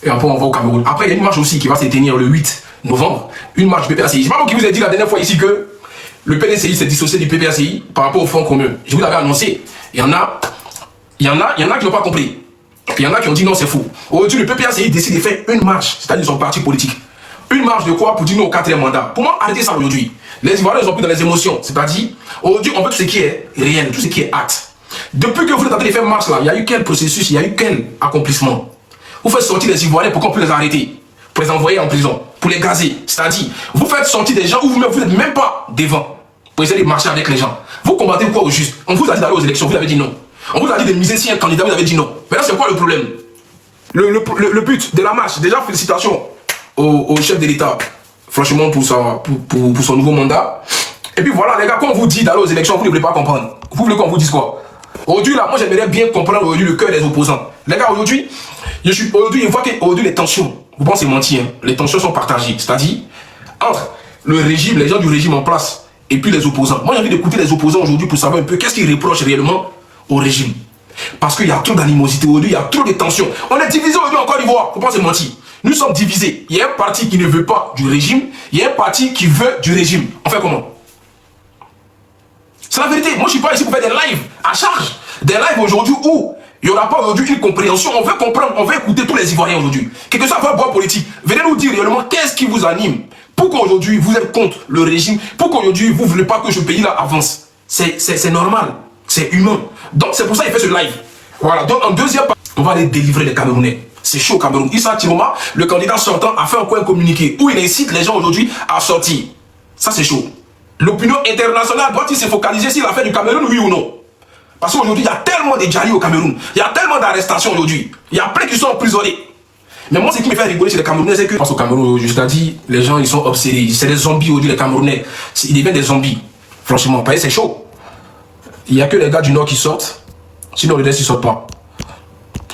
Et après, on va au Cameroun. Après, il y a une marche aussi qui va se tenir le 8 novembre. Une marche du PPACI. Je ne sais pas qui vous a dit la dernière fois ici que le PDCI s'est dissocié du PPACI par rapport au Front commun. Je vous l'avais annoncé. Il y en a qui n'ont pas compris. Il y en a qui ont dit non, c'est faux. Aujourd'hui, le PPACI décide de faire une marche, c'est-à-dire son parti politique. Une marche de quoi pour dire non au 4e mandat. Pour moi, arrêtez ça aujourd'hui. Les Ivoiriens sont plus dans les émotions. C'est-à-dire, aujourd'hui, on veut tout ce qui est réel, tout ce qui est acte. Depuis que vous êtes en train de faire marche là, il y a eu quel processus, il y a eu quel accomplissement? Vous faites sortir les Ivoiriens pour qu'on puisse les arrêter, pour les envoyer en prison, pour les gazer. C'est-à-dire, vous faites sortir des gens où vous n'êtes même pas devant pour essayer de marcher avec les gens. Vous combattez quoi au juste? On vous a dit d'aller aux élections, vous avez dit non. On vous a dit de miser si un candidat, vous avez dit non. Maintenant, c'est quoi le problème? Le but de la marche, déjà félicitations au chef de l'État, franchement, pour son nouveau mandat. Et puis voilà, les gars, quand on vous dit d'aller aux élections, vous ne voulez pas comprendre. Vous voulez qu'on vous dise quoi? Aujourd'hui, là, moi, j'aimerais bien comprendre aujourd'hui le cœur des opposants. Les gars, aujourd'hui, je vois qu'aujourd'hui, les tensions, vous pensez mentir, hein, les tensions sont partagées. C'est-à-dire, entre le régime, les gens du régime en place, et puis les opposants. Moi, j'ai envie d'écouter les opposants aujourd'hui pour savoir un peu qu'est-ce qu'ils reprochent réellement au régime. Parce qu'il y a trop d'animosité aujourd'hui, il y a trop de tensions. On est divisé aujourd'hui en Côte d'Ivoire, faut pas se mentir. Nous sommes divisés. Il y a un parti qui ne veut pas du régime, il y a un parti qui veut du régime. On fait comment? C'est la vérité. Moi, je suis pas ici pour faire des lives à charge. Des lives aujourd'hui où il n'y aura pas aujourd'hui une compréhension. On veut comprendre, on veut écouter tous les Ivoiriens aujourd'hui. Quel que soit votre bois politique, venez nous dire réellement qu'est-ce qui vous anime. Pourquoi aujourd'hui vous êtes contre le régime? Pourquoi aujourd'hui vous ne voulez pas que ce pays-là avance? C'est normal. C'est humain. Donc c'est pour ça qu'il fait ce live. Voilà. Donc en deuxième partie, on va aller délivrer les Camerounais. C'est chaud au Cameroun. Issa Tiroma, le candidat sortant, a fait un coin communiqué où il incite les gens aujourd'hui à sortir. Ça c'est chaud. L'opinion internationale doit-il se focaliser sur l'affaire du Cameroun, oui ou non? Parce qu'aujourd'hui, il y a tellement de djihadistes au Cameroun. Il y a tellement d'arrestations aujourd'hui. Il y a plein qui sont emprisonnés. Mais moi, ce qui me fait rigoler chez les Camerounais, c'est que... Parce qu'au Cameroun, je t'ai dit, les gens, ils sont obsédés. C'est des zombies aujourd'hui, les Camerounais. Ils deviennent des zombies. Franchement, c'est chaud. Il n'y a que les gars du Nord qui sortent. Sinon, les reste, ils ne sortent pas.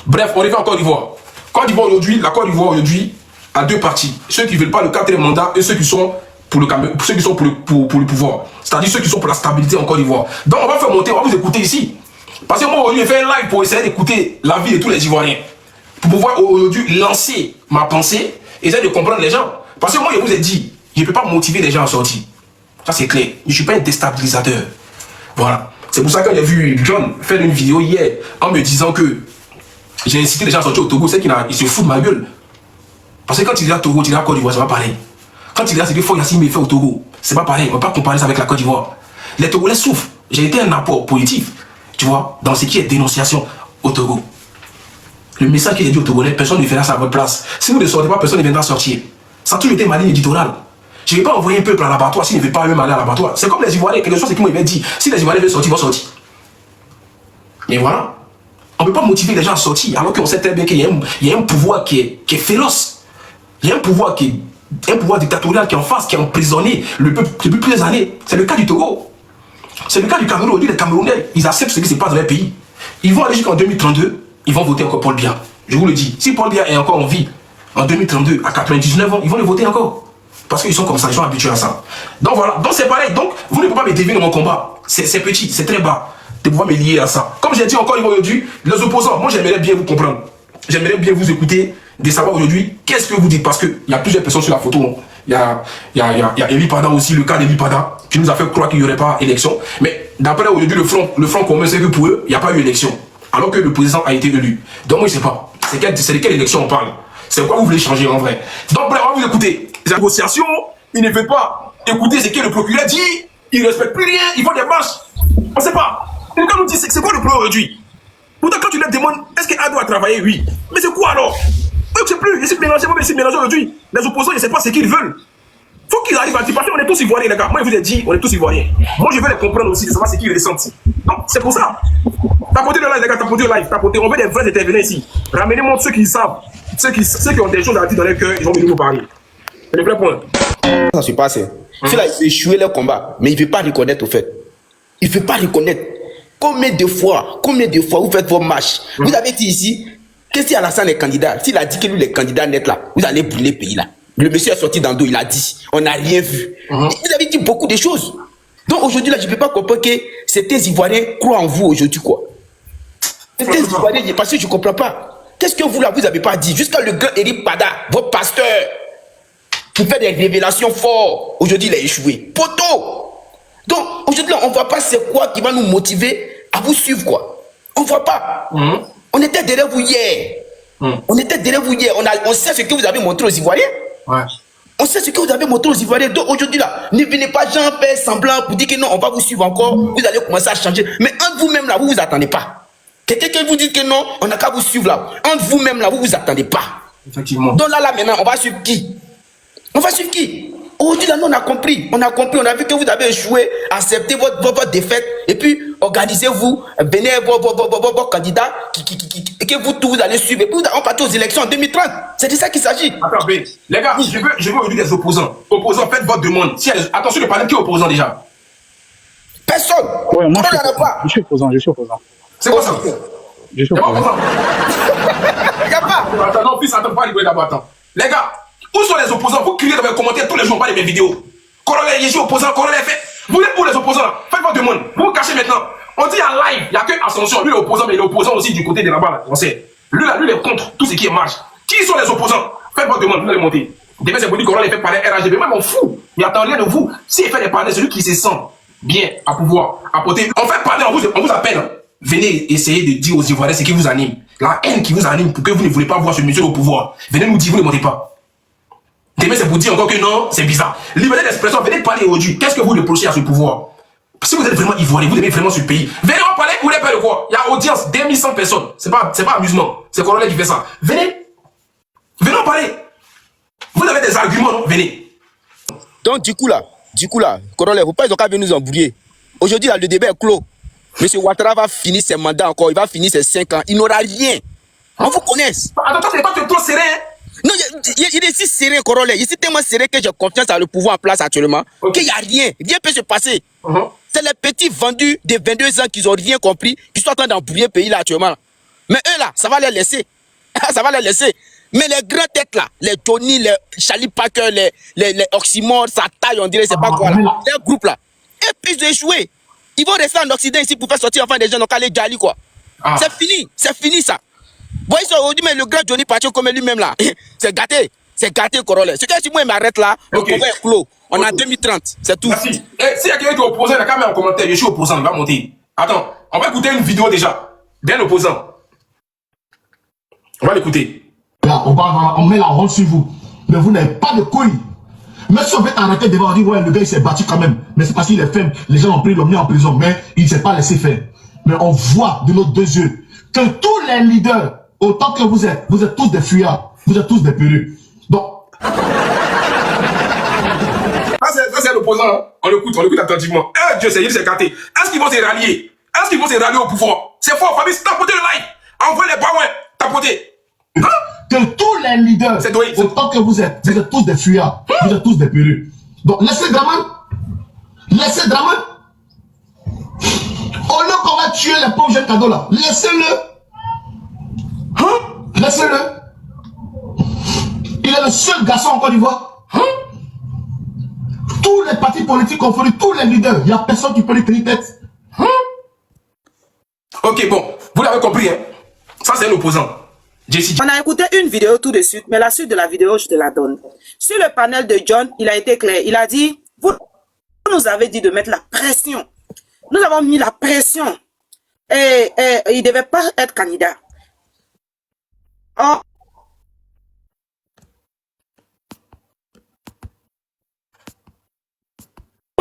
Bref, on revient en Côte d'Ivoire. La Côte d'Ivoire aujourd'hui a deux partis. Ceux qui ne veulent pas le 4e mandat et ceux qui sont pour le pouvoir. C'est-à-dire ceux qui sont pour la stabilité en Côte d'Ivoire. Donc on va faire monter, on va vous écouter ici. Parce que moi aujourd'hui, je fais un live pour essayer d'écouter la vie de tous les Ivoiriens. Pour pouvoir aujourd'hui lancer ma pensée, essayer de comprendre les gens. Parce que moi je vous ai dit, je ne peux pas motiver les gens à sortir. Ça c'est clair. Je ne suis pas un déstabilisateur. Voilà. C'est pour ça que j'ai vu John faire une vidéo hier en me disant que j'ai incité les gens à sortir au Togo. C'est qu'il se fout de ma gueule. Parce que quand tu dis à Togo, tu dis à Côte d'Ivoire, ça va pareil. Quand il y a ce qu'il faut, Yassine me fait au Togo. C'est pas pareil, on ne peut pas comparer ça avec la Côte d'Ivoire. Les Togolais souffrent. J'ai été un apport positif, tu vois, dans ce qui est dénonciation au Togo. Le message qu'il a dit au Togolais, personne ne fera ça à votre place. Si vous ne sortez pas, personne ne viendra sortir. Ça a toujours été ma ligne éditoriale. Je ne vais pas envoyer un peuple à l'abattoir s'il ne veut pas eux-mêmes aller à l'abattoir. C'est comme les Ivoiriens, quelque chose c'est qu'ils m'avaient dit. Si les Ivoiriens veulent sortir, ils vont sortir. Mais voilà. On ne peut pas motiver les gens à sortir, alors qu'on sait très bien qu'il y a un pouvoir qui est féroce. Il y a un pouvoir dictatorial qui est en face, qui a emprisonné le peuple depuis plusieurs années. C'est le cas du Togo. C'est le cas du Cameroun. Aujourd'hui, les Camerounais, ils acceptent ce qui se passe dans leur pays. Ils vont aller jusqu'en 2032, ils vont voter encore Paul Biya. Je vous le dis. Si Paul Biya est encore en vie en 2032, à 99 ans, ils vont le voter encore. Parce qu'ils sont comme ça, ils sont habitués à ça. Donc voilà. Donc c'est pareil. Donc vous ne pouvez pas me dévier dans mon combat. C'est petit, c'est très bas. De pouvoir me lier à ça. Comme j'ai dit encore aujourd'hui, les opposants, moi j'aimerais bien vous comprendre. J'aimerais bien vous écouter, de savoir aujourd'hui qu'est-ce que vous dites. Parce qu'il y a plusieurs personnes sur la photo. Il y a Eli Pada aussi, le cas d'Eli Pada, qui nous a fait croire qu'il n'y aurait pas élection. Mais d'après aujourd'hui, le front commun, c'est que pour eux, il n'y a pas eu élection. Alors que le président a été élu. Donc moi je ne sais pas. C'est de quelle élection on parle? C'est quoi vous voulez changer en vrai? Donc bref, on va vous écouter. Les négociations, ils ne veulent pas écouter ce que le procureur dit. Ils ne respectent plus rien. Ils font des marches. On ne sait pas. Et quand on nous dit c'est quoi le problème aujourd'hui? Pourtant, quand tu leur demandes, est-ce qu'Ado a travaillé? Oui. Mais c'est quoi alors? Je ne sais plus. Ils se mélangent aujourd'hui. Les opposants, ils ne savent pas ce qu'ils veulent. Il faut qu'ils arrivent à dire, parce qu'on est tous Ivoiriens, les gars. Moi, je vous ai dit, on est tous Ivoiriens. Moi, je veux les comprendre aussi, de savoir ce qu'ils ressentent. Donc, c'est pour ça. Tapotez le live, les gars, tapotez le live. Tapotez. On veut des vrais intervenants ici. Ramenez-moi ceux qui savent. Ceux qui ont des choses à dire dans leur cœur, ils vont venir nous parler. C'est le vrai point. Ça se passe. Ceux-là, ils ont échoué leur combat. Mais ils ne veulent pas reconnaître, au fait. Ils ne veulent pas reconnaître. Combien de fois vous faites vos marches? Vous avez dit ici, qu'est-ce qu'il y a Alassane les candidats? S'il a dit que lui, les candidats nets là, vous allez brûler le pays là. Le monsieur est sorti dans le dos, il a dit, on n'a rien vu. Vous avez dit beaucoup de choses. Donc aujourd'hui là, je ne peux pas comprendre que certains Ivoiriens croient en vous aujourd'hui quoi. Certains Ivoiriens, parce que je ne comprends pas. Qu'est-ce que vous là, vous n'avez pas dit? Jusqu'à le grand Eric Pada, votre pasteur, qui fait des révélations fortes. Aujourd'hui, il a échoué. Poteau! Donc, aujourd'hui, on ne voit pas c'est quoi qui va nous motiver à vous suivre, quoi. On ne voit pas. On était derrière vous hier. On était derrière vous hier. On sait ce que vous avez montré aux Ivoiriens. Ouais. On sait ce que vous avez montré aux Ivoiriens. Donc, aujourd'hui, là, ne venez pas, gens, faire semblant pour dire que non, on va vous suivre encore. Vous allez commencer à changer. Mais entre vous-même, là, vous ne vous attendez pas. Quelqu'un qui vous dit que non, on n'a qu'à vous suivre, là. Entre vous-même, là, vous ne vous attendez pas. Effectivement. Donc là, maintenant, on va suivre qui? On va suivre qui? Aujourd'hui, là, nous, on a compris. On a compris. On a vu que vous avez échoué. Acceptez votre défaite. Et puis, organisez-vous. Venez vos candidats que vous tous, vous allez suivre. Et puis, on va partir aux élections en 2030. C'est de ça qu'il s'agit. Attends, les gars, je veux aujourd'hui des opposants. Opposants, faites votre demande. Si attention, le panel qui est opposant déjà. Personne. Ouais, moi, je suis opposant. C'est quoi ça? Je suis opposant. Il n'y a pas. Attends, non, fils, attends, pas rigoler d'abord, attends. Les gars, où sont les opposants? Vous criez dans les commentaires tous les jours, pas les mêmes vidéos. Corollaire, je suis opposant, corollaire fait. Vous êtes où les opposants là? Faites votre demande. Vous vous cachez maintenant. On dit en live, il n'y a que Ascension. Lui, il est opposant, mais il est opposant aussi du côté de là-bas, là. On sait. Lui, là, lui, il est contre tout ce qui est marche. Qui sont les opposants? Faites votre demande, vous allez monter. Demain, c'est pour dire corollaire fait parler RHDB. Même on fout. Il attend rien de vous. S'il fait des parler, celui qui se sent bien à pouvoir apporter. On fait parler, on vous appelle. Hein. Venez essayer de dire aux Ivoiriens ce qui vous anime. La haine qui vous anime pour que vous ne voulez pas voir ce monsieur au pouvoir. Venez nous dire, vous ne montez pas. Demain, c'est pour dire encore que non, c'est bizarre. Liberté d'expression, venez parler aujourd'hui. Qu'est-ce que vous reprochez à ce pouvoir? Si vous êtes vraiment Ivoirien, vous aimez vraiment ce pays, venez en parler, vous voulez faire de quoi? Il y a audience, 2100 personnes. C'est pas amusement. C'est Corollaire qui fait ça. Venez. Venez en parler. Vous avez des arguments, non? Venez. Donc, du coup, là, Corollaire, faut pas ils ont qu'à venir nous embrouiller. Aujourd'hui, là, le débat est clos. Monsieur Ouattara va finir ses mandats encore, il va finir ses 5 ans. Il n'aura rien. On vous connaisse. Attends, c'est pas trop serré, hein? Non, il est si serré, Corollaire. Il est tellement serré que j'ai confiance à le pouvoir en place actuellement. Qu'il n'y a rien. Rien peut se passer. C'est les petits vendus de 22 ans qui n'ont rien compris, qui sont en train d'embrouiller le pays là actuellement. Mais eux là, ça va les laisser. Ça va les laisser. Mais les grands têtes là, les Tony, les Charlie Parker, les Oxymore, ça taille, on dirait, c'est pas quoi là. Les groupes là. Et puis ils ont échoué. Ils vont rester en Occident ici pour faire sortir enfin des gens donc aller Djali quoi. C'est fini ça. Vous voyez ça aujourd'hui, mais le grand Johnny Pacho comme lui-même là, c'est gâté Corollaire. Ce que si moi il m'arrête là, le combat est clos. On est en 2030, c'est tout. Merci. Et s'il y a quelqu'un qui est opposant, il a qu'à mettre en commentaire, je suis opposant, il va monter. Attends, on va écouter une vidéo déjà d'un opposant. On va l'écouter. Là, on met la honte sur vous. Mais vous n'avez pas de couilles. Mais si on veut arrêter devant, on dit, ouais, le gars, il s'est battu quand même. Mais c'est parce qu'il est faible. Les gens ont pris, l'ont mis en prison. Mais il ne s'est pas laissé faire. Mais on voit de nos deux yeux que tous les leaders, autant que vous êtes tous des fuyards. Vous êtes tous des perruques. Donc. Ça, c'est l'opposant. Hein? On l'écoute attentivement. Dieu sait, il s'est gâté. Est-ce qu'ils vont se rallier? Est-ce qu'ils vont se rallier au pouvoir? C'est fort, famille, tapotez le like. Envoyez les baouins, tapotez. Hein? Que tous les leaders, autant que vous êtes tous des fuyards, vous êtes tous des perruques. Donc laissez Draman. Au lieu qu'on va tuer les pauvres jeunes cadeaux là, laissez-le. Laissez-le. Il est le seul garçon en Côte d'Ivoire. Tous les partis politiques confondus, tous les leaders, il n'y a personne qui peut lui tenir tête. Ok, bon, vous l'avez compris, hein? Ça, c'est l'opposant. On a écouté une vidéo tout de suite, mais la suite de la vidéo, je te la donne. Sur le panel de John, il a été clair. Il a dit, vous nous avez dit de mettre la pression. Nous avons mis la pression. Et il ne devait pas être candidat. Oh.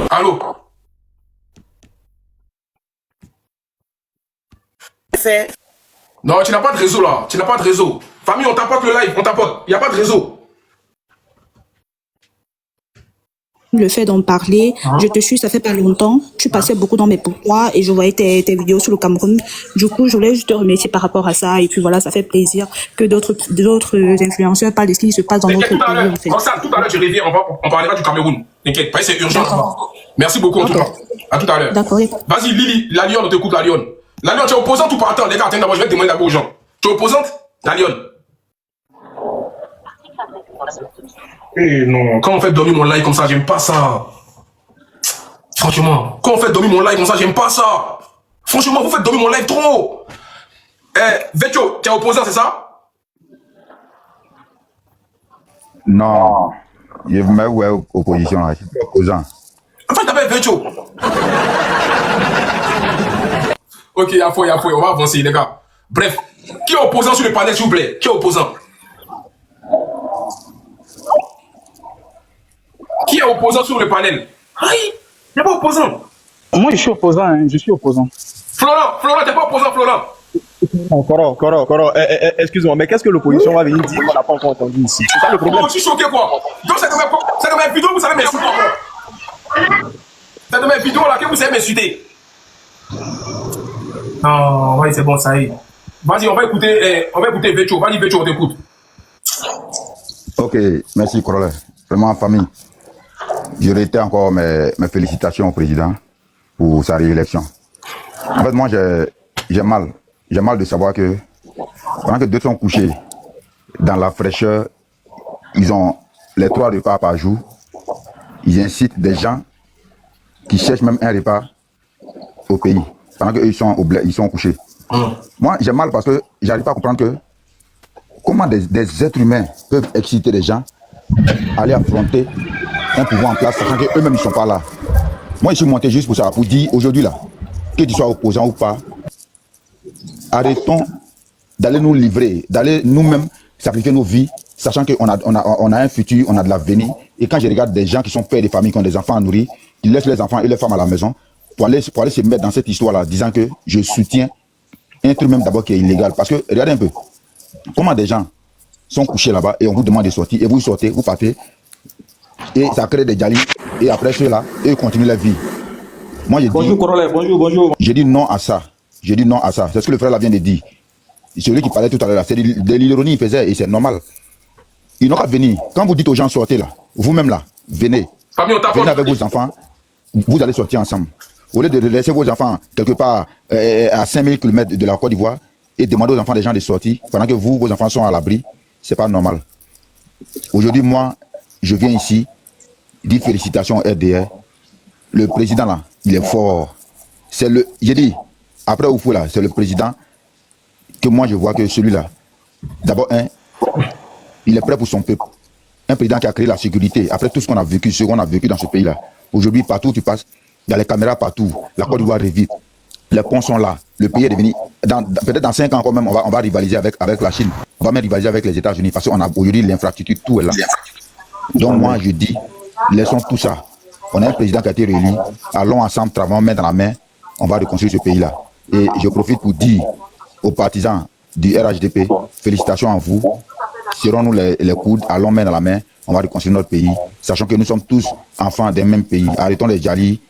Allô? Fait. Non, tu n'as pas de réseau là. Tu n'as pas de réseau. Famille, on tapote le live, on tapote. Il n'y a pas de réseau. Le fait d'en parler, je te suis, ça fait pas longtemps. Tu passais beaucoup dans mes pourquoi et je voyais tes vidéos sur le Cameroun. Du coup, je voulais juste te remercier par rapport à ça. Et puis voilà, ça fait plaisir que d'autres influenceurs parlent de ce qui se passe dans notre pays. En fait. Tout à l'heure, je reviens, on parlera du Cameroun. T'inquiète, c'est urgent. Merci beaucoup en tout cas. À tout à l'heure. D'accord. Vas-y, Lily, la Lyon, on t'écoute, la Lyon. La Lyon, tu es opposante ou pas? Attends, les gars, attends d'abord, je vais te demander d'abord aux gens. Tu es opposante? La Lyon. Eh non, quand on fait dormir mon live comme ça, j'aime pas ça. Franchement, quand on fait dormir mon live comme ça, j'aime pas ça. Franchement, vous faites dormir mon live trop. Vecchio, tu es opposant, c'est ça? Non, je me mets ouais, opposition là, je suis opposant. Enfin, je t'appelle Vecho. Ok, il y a faux, on va avancer, les gars. Bref, qui est opposant sur le panel, s'il vous plaît? Qui est opposant? Qui est opposant sur le panel? Aïe, il n'y a pas opposant. Moi, je suis opposant, hein, je suis opposant. Florent, t'es pas opposant, Florent. Non, Coro, excuse-moi, mais qu'est-ce que l'opposition va venir dire qu'on n'a pas encore entendu ici? C'est ça le problème. Moi, je suis choqué, quoi. Donc, c'est de mes vidéos, vous savez m'insulter. C'est de mes vidéos, là, que vous savez m'insulter. Non, ouais, c'est bon, ça y est. Vas-y, on va écouter Vecho. Vas-y, Vecho, on t'écoute. Ok, merci Corolla. Vraiment, famille. Je réitère encore mes félicitations au président pour sa réélection. En fait, moi, j'ai mal. J'ai mal de savoir que pendant que deux sont couchés dans la fraîcheur, ils ont les 3 repas par jour. Ils incitent des gens qui cherchent même un repas au pays. Pendant qu'eux, ils sont couchés. Moi, j'ai mal parce que j'arrive pas à comprendre que comment des êtres humains peuvent exciter des gens à aller affronter un pouvoir en place, sachant qu'eux-mêmes ne sont pas là. Moi, je suis monté juste pour ça, pour dire aujourd'hui là, que tu sois opposant ou pas, arrêtons d'aller nous livrer, d'aller nous-mêmes sacrifier nos vies, sachant qu'on a un futur, on a de l'avenir. Et quand je regarde des gens qui sont pères de famille, qui ont des enfants à nourrir, ils laissent les enfants et les femmes à la maison pour aller se mettre dans cette histoire-là, disant que je soutiens un truc même d'abord qui est illégal. Parce que, regardez un peu, comment des gens sont couchés là-bas et on vous demande de sortir, et vous sortez, vous partez, et ça crée des jalis, et après ceux-là, eux continuent leur vie. Moi, je Bonjour, Corolla, bonjour. J'ai dit non à ça. J'ai dit non à ça. C'est ce que le frère là vient de dire. Celui qui parlait tout à l'heure, c'est de l'ironie il faisait, et c'est normal. Ils n'ont qu'à venir. Quand vous dites aux gens sortez là, vous-même là, venez. Venez avec vos enfants, vous allez sortir ensemble. Au lieu de laisser vos enfants quelque part à 5000 km de la Côte d'Ivoire et demander aux enfants des gens de sortir pendant que vous, vos enfants sont à l'abri, c'est pas normal. Aujourd'hui, moi, je viens ici, dire félicitations au RDR. Le président là, il est fort. J'ai dit, après Oufou là, c'est le président que moi je vois que celui-là, d'abord, il est prêt pour son peuple. Un président qui a créé la sécurité, après tout ce qu'on a vécu dans ce pays-là. Aujourd'hui, partout où tu passes, il y a les caméras partout. La Côte d'Ivoire revit. Les ponts sont là. Le pays est devenu. Peut-être dans 5 ans, quand même, on va rivaliser avec la Chine. On va même rivaliser avec les États-Unis parce qu'on a aujourd'hui l'infrastructure, tout est là. Donc, moi, je dis, laissons tout ça. On a un président qui a été réélu. Allons ensemble, travaillons main dans la main. On va reconstruire ce pays-là. Et je profite pour dire aux partisans du RHDP, félicitations à vous. Serrons-nous les coudes, allons main dans la main. On va reconstruire notre pays, sachant que nous sommes tous enfants d'un même pays. Arrêtons les djalis,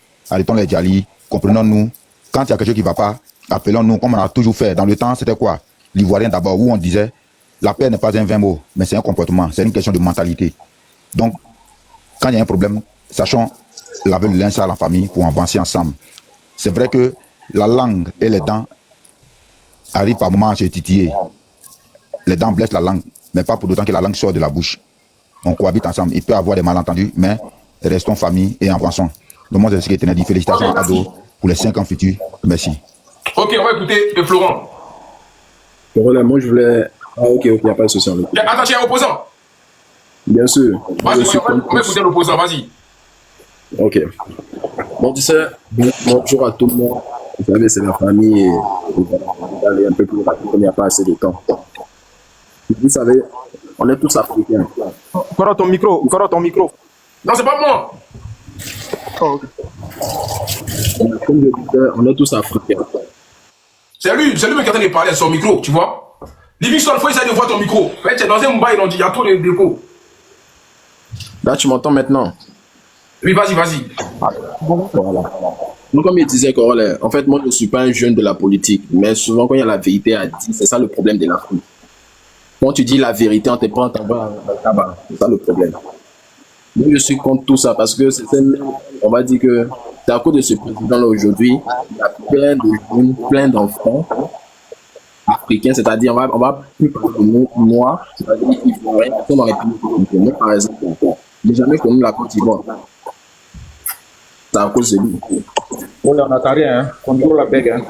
comprenons-nous. Quand il y a quelque chose qui ne va pas, appelons-nous comme on a toujours fait. Dans le temps, c'était quoi? L'Ivoirien d'abord, où on disait, la paix n'est pas un vain mot, mais c'est un comportement, c'est une question de mentalité. Donc, quand il y a un problème, sachons laver le linge sale à la famille pour avancer ensemble. C'est vrai que la langue et les dents arrivent par moments à se titiller. Les dents blessent la langue, mais pas pour autant que la langue sort de la bouche. On cohabite ensemble. Il peut y avoir des malentendus, mais restons famille et avançons. Le monde est ce qui est dit. Félicitations à Ado pour les 5 ans futurs. Merci. Ok, on va écouter Florent. Voilà, moi je voulais. Ah, ok, il n'y a pas de souci. Attends, tu es opposant. Bien sûr. Vas-y, on va écouter l'opposant, vas-y. Ok. Bon, tu sais, bonjour à tout le monde. Vous savez, c'est la famille et on va aller un peu plus rapide, il n'y a pas assez de temps. Vous savez, on est tous africains. Coro, ton micro. Non, c'est pas moi. Oh, okay. Comme je disais, on est tous africains. C'est lui qui est en train de parler à son micro, tu vois. Livingstone, il faut essayer de voir ton micro. Tu es dans un Mumbai, il y a trop de dépôts. Là, tu m'entends maintenant? Oui, vas-y. Voilà. Donc, comme il disait, Corolla, en fait, moi, je ne suis pas un jeune de la politique, mais souvent, quand il y a la vérité à dire, c'est ça le problème de l'Afrique. Quand tu dis la vérité, on te prend en bas, c'est ça le problème. Moi, je suis contre tout ça parce que on va dire que c'est à cause de ce président-là aujourd'hui, il y a plein de jeunes, plein d'enfants africains, c'est-à-dire, on va plus parler de nous, noirs, c'est-à-dire, ils vont rien dans les pays. Moi, par exemple, je n'ai jamais connu la Côte d'Ivoire. C'est à cause de lui. On n'entend rien, hein. Contrôle la bègue, hein.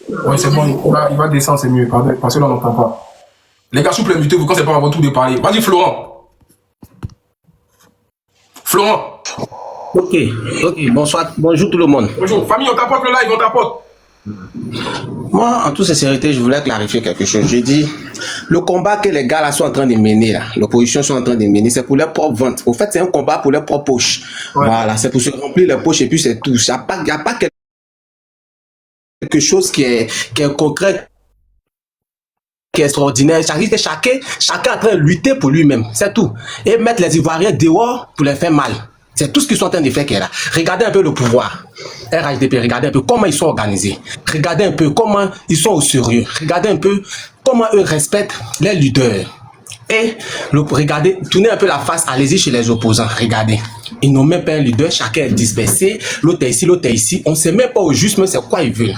Oui, c'est bon, il va descendre, c'est mieux, parce que là, on n'entend pas. Les gars, s'il vous plaît, invitez-vous quand c'est pas à votre tour de parler. Vas-y, Florent. Florent. Ok, bonsoir, bonjour tout le monde. Bonjour, famille, on t'apporte le live, on t'apporte. Moi, en toute sincérité, je voulais clarifier quelque chose. J'ai dit, le combat que les gars là sont en train de mener, là, l'opposition sont en train de mener, c'est pour leur propre vente. Au fait, c'est un combat pour leur propre poche. Ouais. Voilà, c'est pour se remplir les poches et puis c'est tout. Il n'y a pas quelque chose qui est concret, qui est extraordinaire. Chacun est en train de lutter pour lui-même. C'est tout. Et mettre les Ivoiriens dehors pour les faire mal. C'est tout ce qu'ils sont en train de faire qui est là. Regardez un peu le pouvoir. RHDP, regardez un peu comment ils sont organisés. Regardez un peu comment ils sont au sérieux. Regardez un peu comment eux respectent les leaders. Et regardez, tournez un peu la face, allez-y chez les opposants. Regardez. Ils n'ont même pas un leader, chacun est dispersé. L'autre est ici, l'autre est ici. On ne sait même pas au juste, mais c'est quoi ils veulent.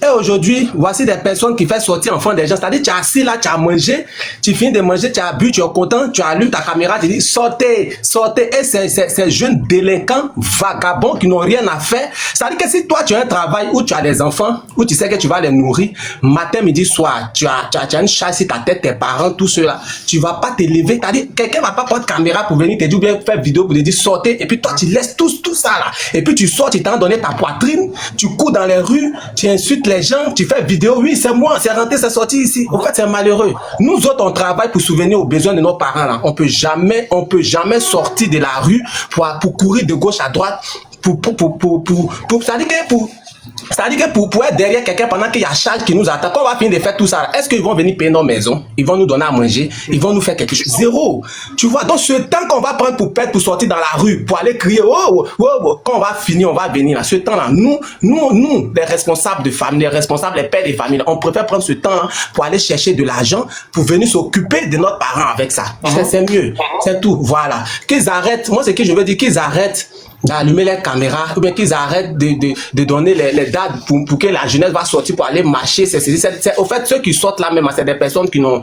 Et aujourd'hui, voici des personnes qui font sortir enfants des gens. C'est-à-dire, tu as assis là, tu as mangé, tu finis de manger, tu as bu, tu es content, tu allumes ta caméra, tu dis sortez, sortez. Et ces jeunes délinquants, vagabonds qui n'ont rien à faire. C'est-à-dire que si toi, tu as un travail où tu as des enfants, où tu sais que tu vas les nourrir, matin, midi, soir, tu as une charge sur ta tête, tes parents, tout cela, tu vas pas te lever. C'est-à-dire, quelqu'un va pas prendre caméra pour venir te dire, ou bien faire vidéo pour te dire sortez. Et puis toi, tu laisses tout ça là. Et puis tu sors, tu t'en donné ta poitrine, tu cours dans les rues, tu insultes les gens, tu fais vidéo, oui, c'est moi, c'est rentré, c'est sorti ici. En fait, c'est malheureux. Nous autres, on travaille pour souvenir aux besoins de nos parents là. On peut jamais sortir de la rue pour courir de gauche à droite, c'est-à-dire que pour être derrière quelqu'un pendant qu'il y a charge qui nous attend, quand on va finir de faire tout ça, est-ce qu'ils vont venir payer nos maisons? Ils vont nous donner à manger? Ils vont nous faire quelque chose? Zéro. Tu vois, donc ce temps qu'on va prendre pour perdre, pour sortir dans la rue, pour aller crier, quand on va finir, on va venir là. Ce temps-là, nous, les responsables de famille, les responsables, les pères des familles, on préfère prendre ce temps-là pour aller chercher de l'argent, pour venir s'occuper de notre parent avec ça. C'est mieux. C'est tout. Voilà. Qu'ils arrêtent, moi, c'est que je veux dire, qu'ils arrêtent d'allumer les caméras, ou bien qu'ils arrêtent de donner les dates pour que la jeunesse va sortir pour aller marcher. Au fait, ceux qui sortent là même, c'est des personnes qui ont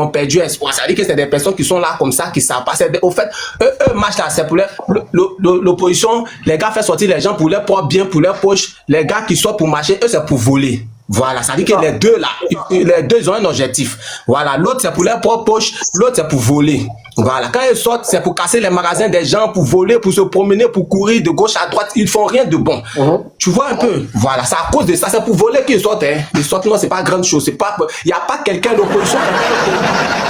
perdu espoir. C'est-à-dire que c'est des personnes qui sont là comme ça, qui savent pas. Au fait, eux marchent là, c'est pour l'opposition. Les gars font sortir les gens pour leur propre bien, pour leur poche. Les gars qui sortent pour marcher, eux, c'est pour voler. Voilà, ça dit que les deux là, les deux ont un objectif. Voilà, l'autre c'est pour leur propre poche, l'autre c'est pour voler. Voilà, quand ils sortent, c'est pour casser les magasins des gens, pour voler, pour se promener, pour courir de gauche à droite. Ils font rien de bon. Tu vois un peu. Voilà, c'est à cause de ça, c'est pour voler qu'ils sortent. Hein. Ils sortent, non, c'est pas grande chose. C'est pas, il y a pas quelqu'un d'opposition.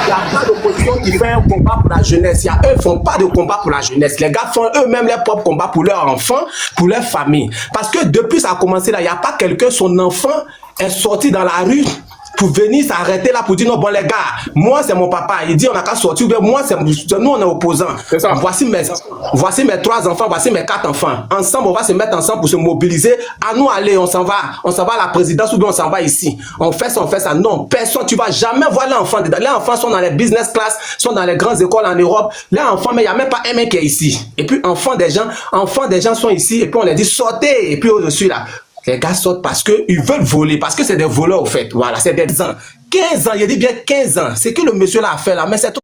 Il y a pas d'opposition qui fait un combat pour la jeunesse. Eux font pas de combat pour la jeunesse. Les gars font eux-mêmes leur propre combat pour leurs enfants, pour leur famille. Parce que depuis ça a commencé là, il y a pas quelqu'un, son enfant est sorti dans la rue pour venir s'arrêter là pour dire non, bon les gars, moi c'est mon papa, il dit on n'a qu'à sortir, ou bien moi c'est nous on est opposants. Voici mes 3 enfants, voici mes 4 enfants. Ensemble, on va se mettre ensemble pour se mobiliser. À nous aller, on s'en va à la présidence ou bien on s'en va ici. On fait ça. Non, personne, tu vas jamais voir les enfants. Les enfants sont dans les business class, sont dans les grandes écoles en Europe. Les enfants, mais il n'y a même pas un mec qui est ici. Et puis enfants des gens sont ici et puis on les dit sortez et puis au-dessus là. Les gars sortent parce qu'ils veulent voler, parce que c'est des voleurs au fait. Voilà, c'est des ans. 15 ans, il dit bien 15 ans. C'est que le monsieur là a fait là, mais c'est tout.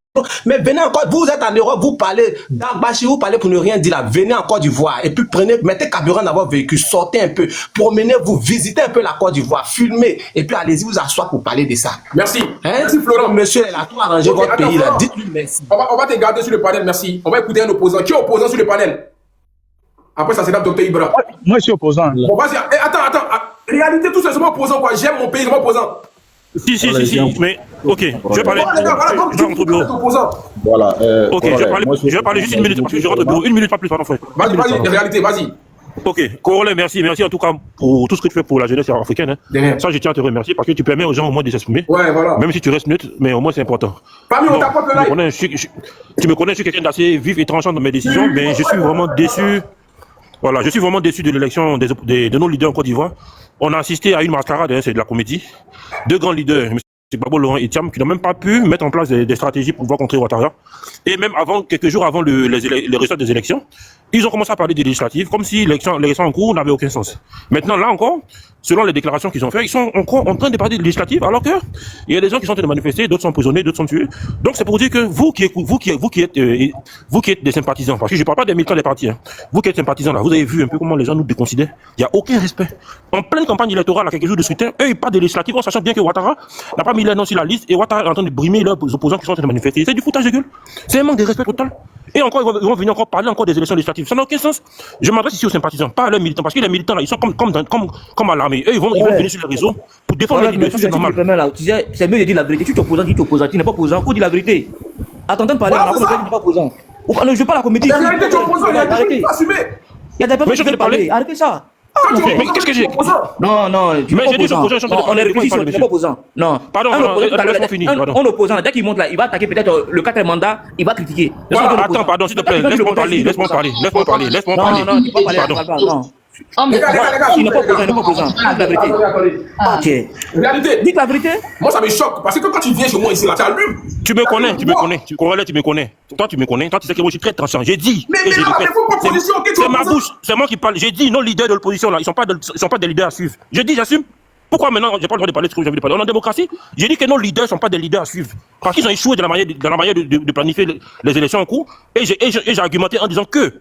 Mais venez encore, vous êtes en Europe, vous parlez d'Agbachi, vous parlez pour ne rien dire là. Venez en Côte d'Ivoire et puis mettez carburant dans votre véhicule, sortez un peu, promenez-vous, visitez un peu la Côte d'Ivoire, filmez et puis allez-y vous asseoir pour parler de ça. Merci. Merci Florent. Monsieur, il a tout arrangé votre pays là. Dites-lui merci. On va te garder sur le panel, merci. On va écouter un opposant. Qui est opposant sur le panel? Après, ça sera Dr Ibra. Moi, je suis opposant. Bon, vas-y. Attends. Réalité, tout simplement opposant, quoi. J'aime mon pays, je suis opposant. Si. Mais, ok, je vais parler. Voilà. Ok, je vais parler juste une minute, parce que je rentre au bureau. Une minute, pas plus, pardon, frère. Vas-y, réalité, vas-y. Ok, Corollaire, merci en tout cas pour tout ce que tu fais pour la jeunesse africaine. Hein. Ça, je tiens à te remercier parce que tu permets aux gens au moins de s'exprimer. Ouais, voilà. Même si tu restes neutre, mais au moins c'est important. Famille, on t'apporte le live. Tu me connais, je suis quelqu'un d'assez vif et tranchant dans mes décisions, mais je suis vraiment déçu. Voilà, je suis vraiment déçu de l'élection de nos leaders en Côte d'Ivoire. On a assisté à une mascarade, hein, c'est de la comédie. 2 grands leaders, M. Gbagbo, Laurent et Thiam, qui n'ont même pas pu mettre en place des stratégies pour pouvoir contrer Ouattara. Et même quelques jours avant les résultats des élections, ils ont commencé à parler des législatives, comme si l'élection en cours n'avait aucun sens. Maintenant, là encore, selon les déclarations qu'ils ont faites, ils sont encore en train de parler de législatives, alors que il y a des gens qui sont en train de manifester, d'autres sont emprisonnés, d'autres sont tués. Donc c'est pour dire que vous qui êtes des sympathisants, parce que je ne parle pas des militants des partis, hein. Vous qui êtes sympathisants là, vous avez vu un peu comment les gens nous déconsidèrent. Il n'y a aucun respect. En pleine campagne électorale, à quelques jours de scrutin, eux ils parlent des législatives en sachant bien que Ouattara n'a pas mis leur nom sur la liste et Ouattara est en train de brimer leurs opposants qui sont en train de manifester. C'est du foutage de gueule. C'est un manque de respect total. Et encore, ils vont venir encore parler encore des élections législatives. Ça n'a aucun sens. Je m'adresse ici aux sympathisants, pas à leurs militants, parce que les militants là, ils sont comme à l'armée. Eux, ils vont venir sur les réseaux pour défendre les leaders, c'est normal. C'est mieux de dire la vérité. Tu es opposant, tu n'es pas opposant. Faut dire la vérité. Attendez de parler, on n'est pas opposant. Je veux pas la comédie. La vérité, tu es opposant, il y a des gens qui assumer. Il y a des personnes qui veulent parler. Arrêtez ça. Mais qu'est-ce que j'ai? Non, tu n'es pas opposant. On est réfléchi, tu n'es pas opposant. Non. Pardon, laisse-moi finir. Un opposant, dès qu'il monte là, il va attaquer peut-être le 4e mandat, il va critiquer. Attends, pardon, s'il te plaît, laisse-moi parler. Non, tu peux pas parler. Non. Les gars, il n'est pas opposant. Dis la vérité. Ok. Réalité. Dis la vérité. Moi, ça me choque parce que quand tu viens chez moi ici, là, tu allumes. Tu me connais. Toi, tu me connais. Toi, tu sais que moi, je suis très tranchant. J'ai dit. Mais là, il faut pas position. C'est ma bouche. C'est moi qui parle. J'ai dit, nos leaders de l'opposition, là, ils sont pas des leaders à suivre. J'ai dit, j'assume. Pourquoi maintenant, j'ai pas le droit de parler de ce que j'ai envie de parler? On est en démocratie. J'ai dit que nos leaders ne sont pas des leaders à suivre. Parce qu'ils ont échoué dans la manière de planifier les élections en cours. Et j'ai argumenté en disant que,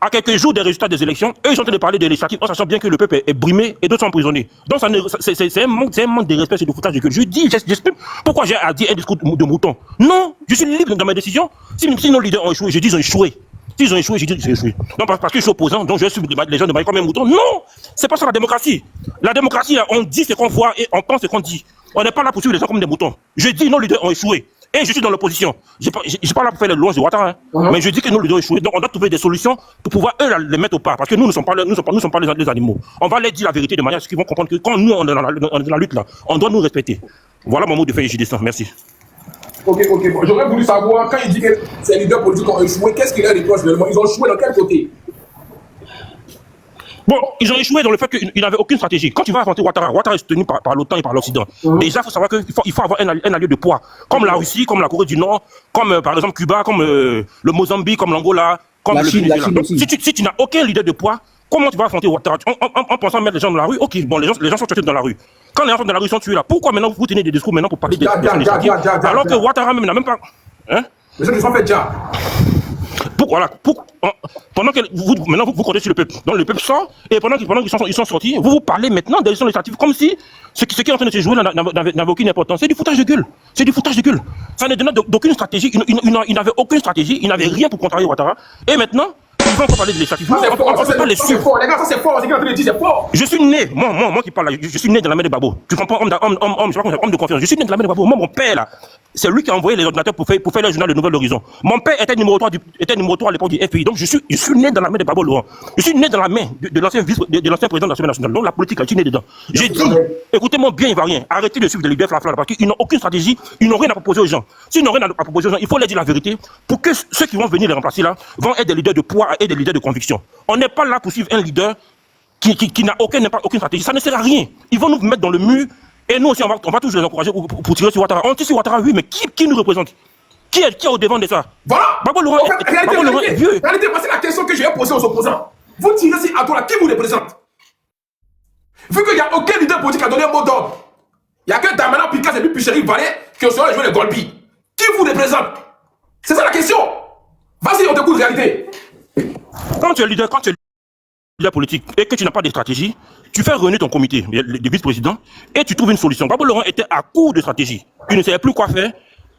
à quelques jours des résultats des élections, eux, ils sont en train de parler des législatives en sachant bien que le peuple est brimé et d'autres sont emprisonnés. Donc, c'est un manque de respect, c'est du foutage de gueule. Je dis, j'explique pourquoi j'ai à dire un discours de mouton. Non, je suis libre dans mes décisions. Si nos leaders ont échoué, je dis ils ont échoué. S'ils ont échoué, je dis ils ont échoué. Non, parce que je suis opposant, donc je suis les gens de mailler comme un mouton. Non, c'est pas ça la démocratie. La démocratie, on dit ce qu'on voit et on pense ce qu'on dit. On n'est pas là pour suivre les gens comme des moutons. Je dis nos leaders ont échoué. Et je suis dans l'opposition. Je ne suis pas là pour faire les louanges de Ouattara, mais je dis que nous, leaders échoués. Donc on doit trouver des solutions pour pouvoir eux les mettre au pas. Parce que nous ne sommes pas les animaux. On va leur dire la vérité de manière à ce qu'ils vont comprendre que quand nous on est dans la lutte là, on doit nous respecter. Voilà mon mot de fin et j'y descends. Merci. Ok. Bon, j'aurais voulu savoir, quand il dit que ces leaders politiques ont échoué, qu'est-ce qu'il a reproche réellement? Ils ont échoué dans quel côté? Bon, ils ont échoué dans le fait qu'ils n'avaient aucune stratégie. Quand tu vas affronter Ouattara est soutenu par l'OTAN et par l'Occident. Déjà, il faut savoir qu'il faut avoir un allié de poids. Comme la Russie, comme la Corée du Nord, comme par exemple Cuba, comme le Mozambique, comme l'Angola, comme le Venezuela. Donc, si tu n'as aucun leader de poids, comment tu vas affronter Ouattara en pensant mettre les gens dans la rue? Ok, bon, les gens sont tués dans la rue. Quand les gens dans la rue sont tués là, pourquoi maintenant vous tenez des discours maintenant pour parler des législatives alors que Ouattara même n'a même pas... Hein? Les gens sont fait déjà. Pendant que vous comptez sur le peuple, donc le peuple sort, et pendant qu'ils sont sortis, vous parlez maintenant des élections législatives comme si ce qui est en train de se jouer n'avait aucune importance. C'est du foutage de gueule. Ça ne donne d'aucune stratégie. Ils n'avaient aucune stratégie, ils n'avaient rien pour contrarier Ouattara. Et maintenant, ils vont encore parler de législatives. On ne peut pas les suivre. Les gars, ça c'est fort. C'est ce qu'il c'est fort. Je suis né, moi qui parle là, je suis né dans la main de Babo. Tu comprends, homme de confiance. Je suis né dans la main de Babo. Moi, mon père là, c'est lui qui a envoyé les ordinateurs pour faire le journal de Nouvelle Horizon. Mon père était numéro 3 à l'époque du FPI. Donc je suis né dans la main de Babo Laurent. Je suis né dans la main de l'ancien président de l'Assemblée nationale. Donc la politique, je suis né dedans. J'ai dit, écoutez-moi bien, Ivoirien, arrêtez de suivre des leaders flafla parce qu'ils n'ont aucune stratégie, ils n'ont rien à proposer aux gens. S'ils n'ont rien à proposer aux gens, il faut leur dire la vérité pour que ceux qui vont venir les remplacer là vont être des leaders de poids et des leaders de conviction. On n'est pas là pour suivre un leader qui n'a aucune stratégie. Ça ne sert à rien. Ils vont nous mettre dans le mur. Et nous aussi, on va tous les encourager pour tirer sur Ouattara. On tire sur Ouattara, oui, mais qui nous représente? Qui est au devant de ça? Voilà. Babo Laurent est vieux. Réalité, c'est la question que je vais poser aux opposants. Vous tirez sur Ouattara, qui vous représente? Vu qu'il n'y a aucun leader politique qui a donné un mot d'ordre, il n'y a que Damana, Picasso et puis Picheri Valé qui ont joué les Golbi. Qui vous représente? C'est ça la question. Vas-y, on t'écoute, réalité. Quand tu es leader politique et que tu n'as pas de stratégie, tu fais réunir ton comité de vice-président et tu trouves une solution. Babo Laurent était à court de stratégie. Il ne savait plus quoi faire.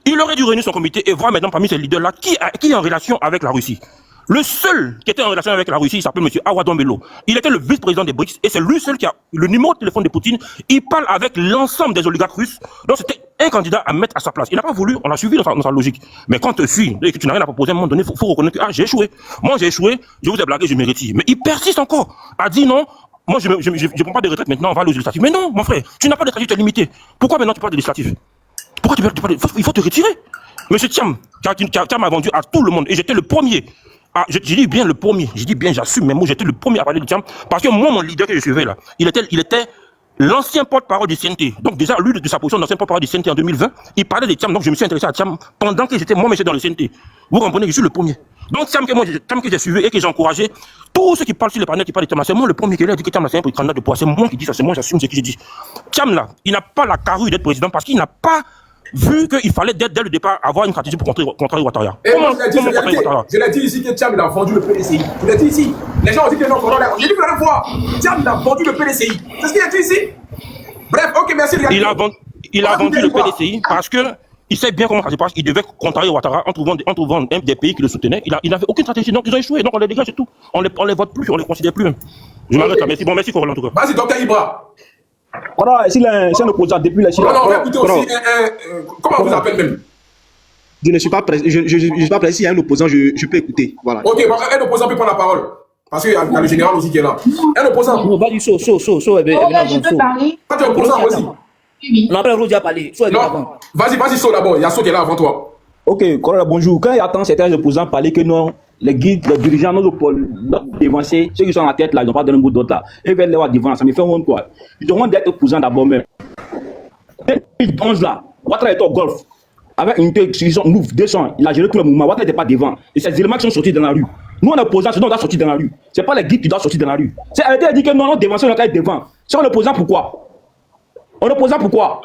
Il aurait dû réunir son comité et voir maintenant parmi ces leaders-là qui est en relation avec la Russie. Le seul qui était en relation avec la Russie, il s'appelle M. Awadon Bello. Il était le vice-président des BRICS et c'est lui seul qui a le numéro de téléphone de Poutine. Il parle avec l'ensemble des oligarques russes. Donc c'était un candidat à mettre à sa place. Il n'a pas voulu, on l'a suivi dans sa logique. Mais quand tu suis et que tu n'as rien à proposer, à un moment donné, il faut reconnaître que j'ai échoué. Moi j'ai échoué, je vous ai blagué, je me retire. Mais il persiste encore à dire non. Moi je ne prends pas de retraite maintenant, on va aux législatives. Mais non, mon frère, tu n'as pas de stratégie, tu es limité. Pourquoi maintenant tu parles de législatives? Pourquoi tu parles il faut te retirer. Monsieur Thiam m'a vendu à tout le monde et j'étais le premier. Ah, je dis bien le premier, je dis bien, j'assume mes mots, j'étais le premier à parler de Thiam, parce que moi, mon leader que je suivais là, il était l'ancien porte-parole du CNT. Donc déjà, lui, de sa position d'ancien porte-parole du CNT en 2020, il parlait de Thiam, donc je me suis intéressé à Thiam pendant que j'étais dans le CNT. Vous comprenez, je suis le premier. Donc Thiam que j'ai suivi et que j'ai encouragé, tous ceux qui parlent sur les panels qui parlent de Thiam, c'est moi le premier qui a dit que Thiam c'est un candidat de poids, c'est moi qui dis ça, c'est moi, j'assume ce que j'ai dit. Thiam là, il n'a pas la carrure d'être président parce qu'il n'a pas vu qu'il fallait dès le départ avoir une stratégie pour contrer Ouattara. Je l'ai dit ici que Thiam a vendu le PDCI. Je l'ai dit ici. Les gens ont dit que non, j'ai dit la fois. Thiam a vendu le PDCI. C'est ce qu'il a dit ici. Bref, ok, merci. Il a vendu le PDCI parce que Il sait bien comment ça se passe. Il devait contrarier Ouattara en trouvant des pays qui le soutenaient. Il n'avait aucune stratégie. Donc ils ont échoué. Donc on les dégage et tout. On les vote plus, on les considère plus même. Je m'arrête là. Merci. Bon, merci Corolla en tout cas. Vas-y, docteur Ibra. Voilà, s'il est un opposant depuis la Chine. Non, on va écouter aussi. Comment on vous appelle même? Je ne suis pas prêt. Je suis pas prêt. S'il y a un opposant, je peux écouter. Voilà. Ok, bon, un opposant peut prendre la parole. Parce qu'il y a le général aussi qui est là. Un opposant. Non, vas-y, saut. Je peux parler. Quand tu es opposant, vas-y. Non, après, Rodi a parlé. Non, vas-y, saut d'abord. Il y a Saut qui est là avant toi. Ok, Corolla, bonjour. Quand il attend certains opposants parler que non, les guides, les dirigeants, nos dévancés, ceux qui sont en la tête là, ils n'ont pas donné un bout d'autre là. Ils veulent les voir devant, ça me fait honte quoi. Ils demandent d'être opposants d'abord même. 2011 là, Ouattara est au golf. Avec une télévision, nous, 200, il a géré tout le mouvement. Ouattara n'était pas devant. Et ces éléments qui sont sortis dans la rue. Nous, on est opposants, sinon on doit sortir dans la rue. Ce n'est pas les guides qui doivent sortir dans la rue. C'est arrêter de dire que non, non, dévancés, on doit être devant. Si on est opposant, pourquoi? On est opposant, pourquoi?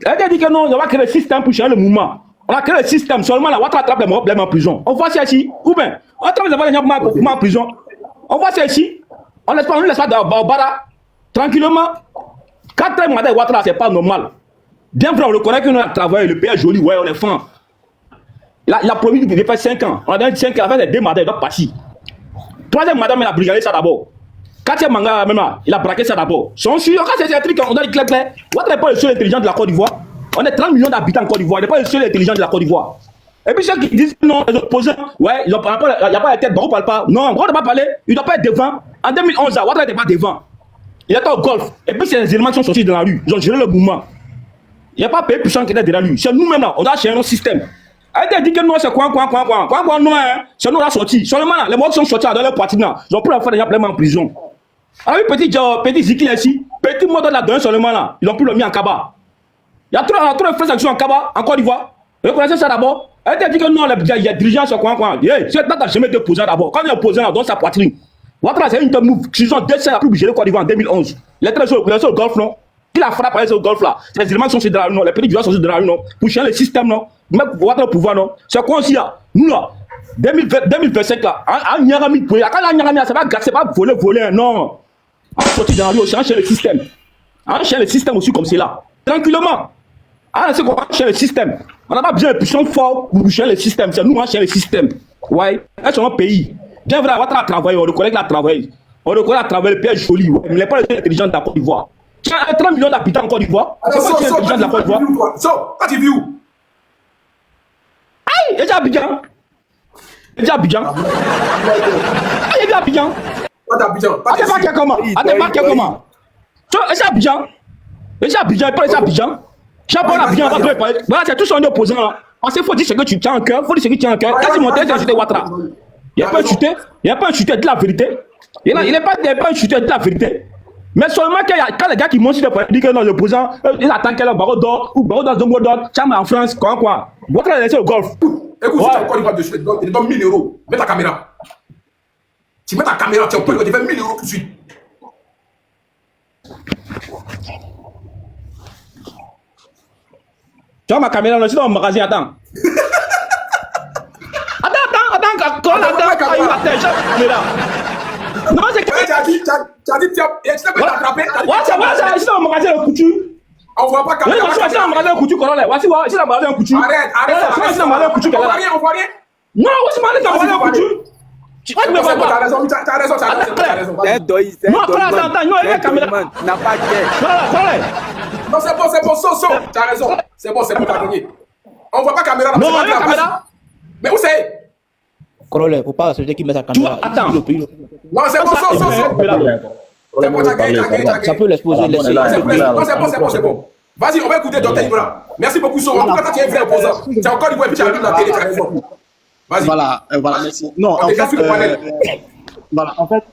Arrêtez de dire que non, on va créer le système pour changer le mouvement. On a créé le système, seulement là, Ouattara attrape les problèmes en prison. On voit ça ici, ou bien, on attrape les gens en prison. On voit ça ici, on ne laisse pas Barbara, tranquillement. 4 mandats de Ouattara, c'est pas normal. Bien vrai, on reconnaît qu'on a travaillé, le pays est joli, ouais, on est franc. Il a promis qu'il fait 5 ans. On a donné 5 ans, il a fait 2 mandats, il doit passer. 3e mandat, il a brigadé ça d'abord. 4e mandat, même là, il a braqué ça d'abord. Sont sûrs, quand c'est un truc, on doit dire clair. Ouattara n'est pas le seul intelligent de la Côte d'Ivoire. On est 30 millions d'habitants en Côte d'Ivoire, il n'est pas le seul intelligent de la Côte d'Ivoire. Et puis ceux qui disent non, les opposants, ouais, il n'y a pas la tête, Barreau ne parle pas. Non, Barreau ne doit pas parler, il ne doit pas être devant. En 2011, Ouattara n'était pas devant. Il était au golf. Et puis c'est les éléments qui sont sortis dans la rue. Ils ont géré le mouvement. Il n'y a pas pays puissant qui était dans la rue. C'est nous maintenant, on doit changer notre système. Arrêtez de dire que non, c'est quoi, non, hein. C'est nous, on a sorti. Seulement là, les morts qui sont sortis dans leur parti là, ils ont pris la fois déjà pleinement en prison. Alors, petit Ziki ici, petit mot de la donne seulement là, ils ont pris le mis en cabas. Il y a trop de frères actions en cabas, en Côte d'Ivoire. Reconnaissez ça d'abord. Arrêtez de dire que non, les dirigeants sont quoi. C'est pas que jamais été opposant d'abord. Quand il est opposant là, dans sa poitrine. Ouattara, c'est une move. Ils ont décès la plus budget de Côte d'Ivoire en 2011. Il était sur le golf, non? Il a frappé avec ce golf là. C'est les éléments qui sont sur la rue, non? Les petits sont sur la rue, non? Pour changer le système, non? Mettre Ouattara au pouvoir, non? C'est quoi aussi là? Nous là, 2025 là, en Nyarami, quand la Nyarami, c'est pas voler, non. On sortit dans la rue, on change le système. On change le système aussi comme c'est là. Tranquillement. C'est qu'on change le système. On n'a pas besoin de puissance forte pour changer le système. C'est nous qui changeons le système. Ouais. C'est notre pays. Bien vrai, Ouattara a travaillé, on reconnaît qu'il a travaillé. On reconnaît qu'il a travaillé, le pays est joli. Ouais. Mais il n'est pas le plus intelligent de la Côte d'Ivoire. Tu as 30 millions d'habitants en Côte d'Ivoire. C'est pas le plus intelligent de la Côte d'Ivoire. Quand tu vis où? Aïe, il est à Abidjan. Il est à Abidjan. Aïe, il est à Abidjan. Attends, pas comment? C'est Abidjan. C'est Abidjan, pas les Abidjan. Chapeau Abidjan, on va parler. Voilà, c'est tout son opposant là. Parce qu'il faut dire ce que tu tiens en cœur. Il faut dire ce que tu tiens en cœur. Quand tu montes, tu as insulté Ouattara. Il n'y a pas insulté. Il n'y a pas insulté de la vérité. Il n'est pas insulté de la vérité. Mais seulement quand les gars qui montent sur le point, disent que non, l'opposant, ils attendent qu'elle a Barreau d'or ou Barreau dans Zongo d'or, Cham en France, quoi. Ouattara a laissé au golf. Écoute, si tu as encore une fois de suite, il donne 1000 €. Mets ta caméra. Tu mets ta caméra, tu peux lui donner 1000 € tout de suite. Tu vois ma caméra, je suis dans mon magasin, attends. Attends, non, c'est que... Tu as dit, tu peux t'attraper. Ouais, c'est vrai, je suis dans mon magasin de couture. On voit pas caméra. Je suis dans mon magasin de couture, Corolla. Voici, je suis dans mon magasin de couture. Arrête. Je suis dans mon magasin de couture, On voit rien. Non, je suis dans mon magasin de couture. Tu vois, tu me vois pas. T'as raison. Non, attends, non, il y a la caméra. N'a pas de non, c'est bon, so. T'as raison. C'est bon, t'as gagné. On voit pas caméra là. Non, il y a la caméra. Mais où c'est? Corolla, faut pas celui qui met sa caméra. Attends. Non, c'est bon, so. C'est bon, t'as gagné. Ça peut l'exposer, laisser. C'est bon. Vas-y, on va écouter Dr Ibra. Merci beaucoup, So. En tout cas, toi, tu es un vrai opposant. C'est encore une fois, et puis tu as vu la télé, tu as raison. Vas-y. Voilà, merci. Non, en fait,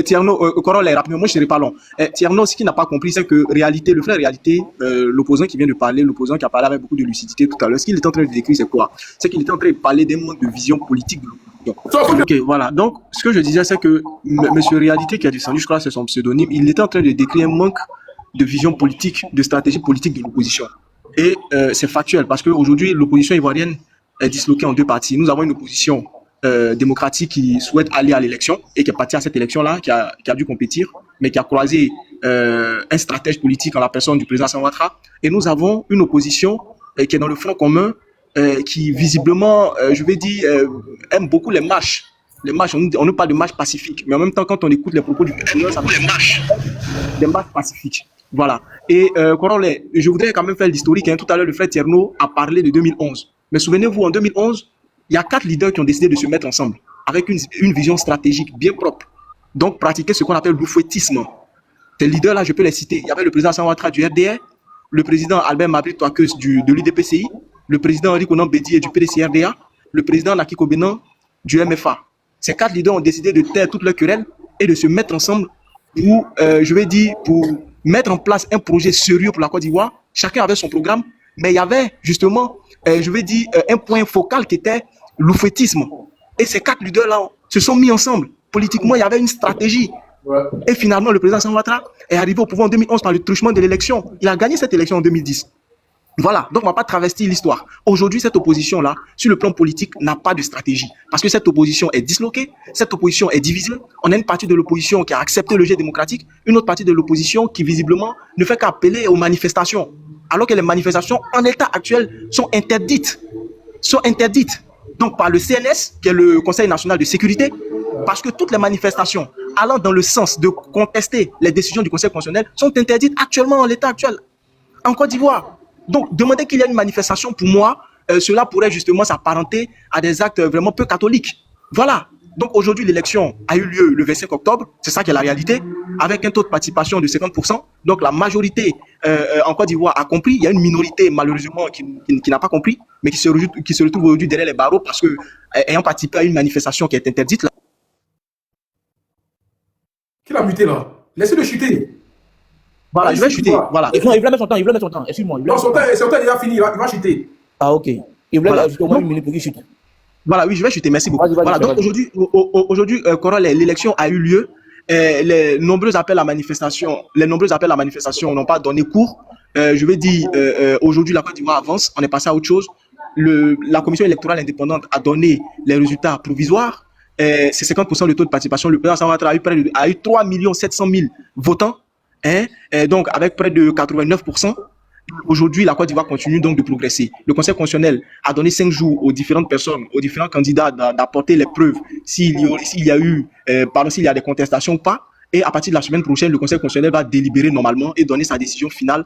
Tierno, Corolla, rapidement, moi je serai pas long. Tierno, ce qu'il n'a pas compris, c'est que le frère réalité, l'opposant qui vient de parler, l'opposant qui a parlé avec beaucoup de lucidité tout à l'heure, ce qu'il est en train de décrire, c'est quoi? C'est qu'il est en train de parler d'un manque de vision politique de l'opposition. Ok, voilà. Donc, ce que je disais, c'est que Monsieur Réalité, qui a descendu, je crois que c'est son pseudonyme, il était en train de décrire un manque de vision politique, de stratégie politique de l'opposition. Et c'est factuel, parce qu'aujourd'hui, l'opposition ivoirienne est disloquée en deux parties. Nous avons une opposition démocratique qui souhaite aller à l'élection et qui est parti à cette élection-là, qui a dû compétir, mais qui a croisé un stratège politique en la personne du président Ouattara. Et nous avons une opposition qui est dans le Front commun, qui visiblement, je vais dire, aime beaucoup les marches. Les marches, on nous parle de marches pacifiques, mais en même temps, quand on écoute les propos du gouverneur, ça fait des marches pacifiques. Voilà. Et Corollaire, je voudrais quand même faire l'historique. Hein. Tout à l'heure, le frère Tierno a parlé de 2011. Mais souvenez-vous, en 2011, il y a 4 leaders qui ont décidé de se mettre ensemble avec une vision stratégique bien propre. Donc, pratiquer ce qu'on appelle l'oufouettisme. Ces leaders-là, je peux les citer. Il y avait le président Alassane Ouattara du RDR, le président Albert Mabri Touakeus de l'UDPCI, le président Henri Konan Bédié du PDC-RDA, le président Naki Kobenan du MFA. Ces 4 leaders ont décidé de taire toutes leurs querelles et de se mettre ensemble pour, je vais dire, pour mettre en place un projet sérieux pour la Côte d'Ivoire. Chacun avait son programme, mais il y avait justement, je vais dire, un point focal qui était l'oufouettisme. Et ces 4 leaders-là se sont mis ensemble. Politiquement, il y avait une stratégie. Et finalement, le président Alassane Ouattara est arrivé au pouvoir en 2011 par le truchement de l'élection. Il a gagné cette élection en 2010. Voilà, donc on ne va pas travestir l'histoire. Aujourd'hui, cette opposition-là, sur le plan politique, n'a pas de stratégie. Parce que cette opposition est disloquée, cette opposition est divisée. On a une partie de l'opposition qui a accepté le jeu démocratique, une autre partie de l'opposition qui, visiblement, ne fait qu'appeler aux manifestations. Alors que les manifestations, en état actuel, sont interdites. Donc par le CNS, qui est le Conseil national de sécurité, parce que toutes les manifestations allant dans le sens de contester les décisions du Conseil constitutionnel sont interdites actuellement en l'état actuel, en Côte d'Ivoire. Donc, demander qu'il y ait une manifestation, pour moi, cela pourrait justement s'apparenter à des actes vraiment peu catholiques. Voilà. Donc, aujourd'hui, l'élection a eu lieu le 25 octobre. C'est ça qui est la réalité, avec un taux de participation de 50%. Donc, la majorité en Côte d'Ivoire a compris. Il y a une minorité, malheureusement, qui n'a pas compris, mais qui se retrouve aujourd'hui derrière les barreaux parce que, ayant participé à une manifestation qui est interdite. Là. Qui l'a muté là? Laissez-le chuter. Voilà, je vais chuter. Voilà. Non, il veut mettre son temps, Excuse-moi. Non, son temps est déjà fini, il va chuter. Ah, ok. Il voulait ajouter au moins 1 minute pour qu'il chute. Voilà, oui, je vais chuter, merci beaucoup. Voilà, donc aujourd'hui, Corollaire, l'élection a eu lieu. Les nombreux appels à manifestation n'ont pas donné cours. Je vais dire, aujourd'hui, la Côte d'Ivoire avance. On est passé à autre chose. La commission électorale indépendante a donné les résultats provisoires. C'est 50% de taux de participation. Le président Alassane Ouattara a eu 3 700 000 votants. Donc, avec près de 89%, aujourd'hui, la Côte d'Ivoire continue donc de progresser. Le Conseil constitutionnel a donné 5 jours aux différentes personnes, aux différents candidats d'apporter les preuves s'il y a des contestations ou pas. Et à partir de la semaine prochaine, le Conseil constitutionnel va délibérer normalement et donner sa décision finale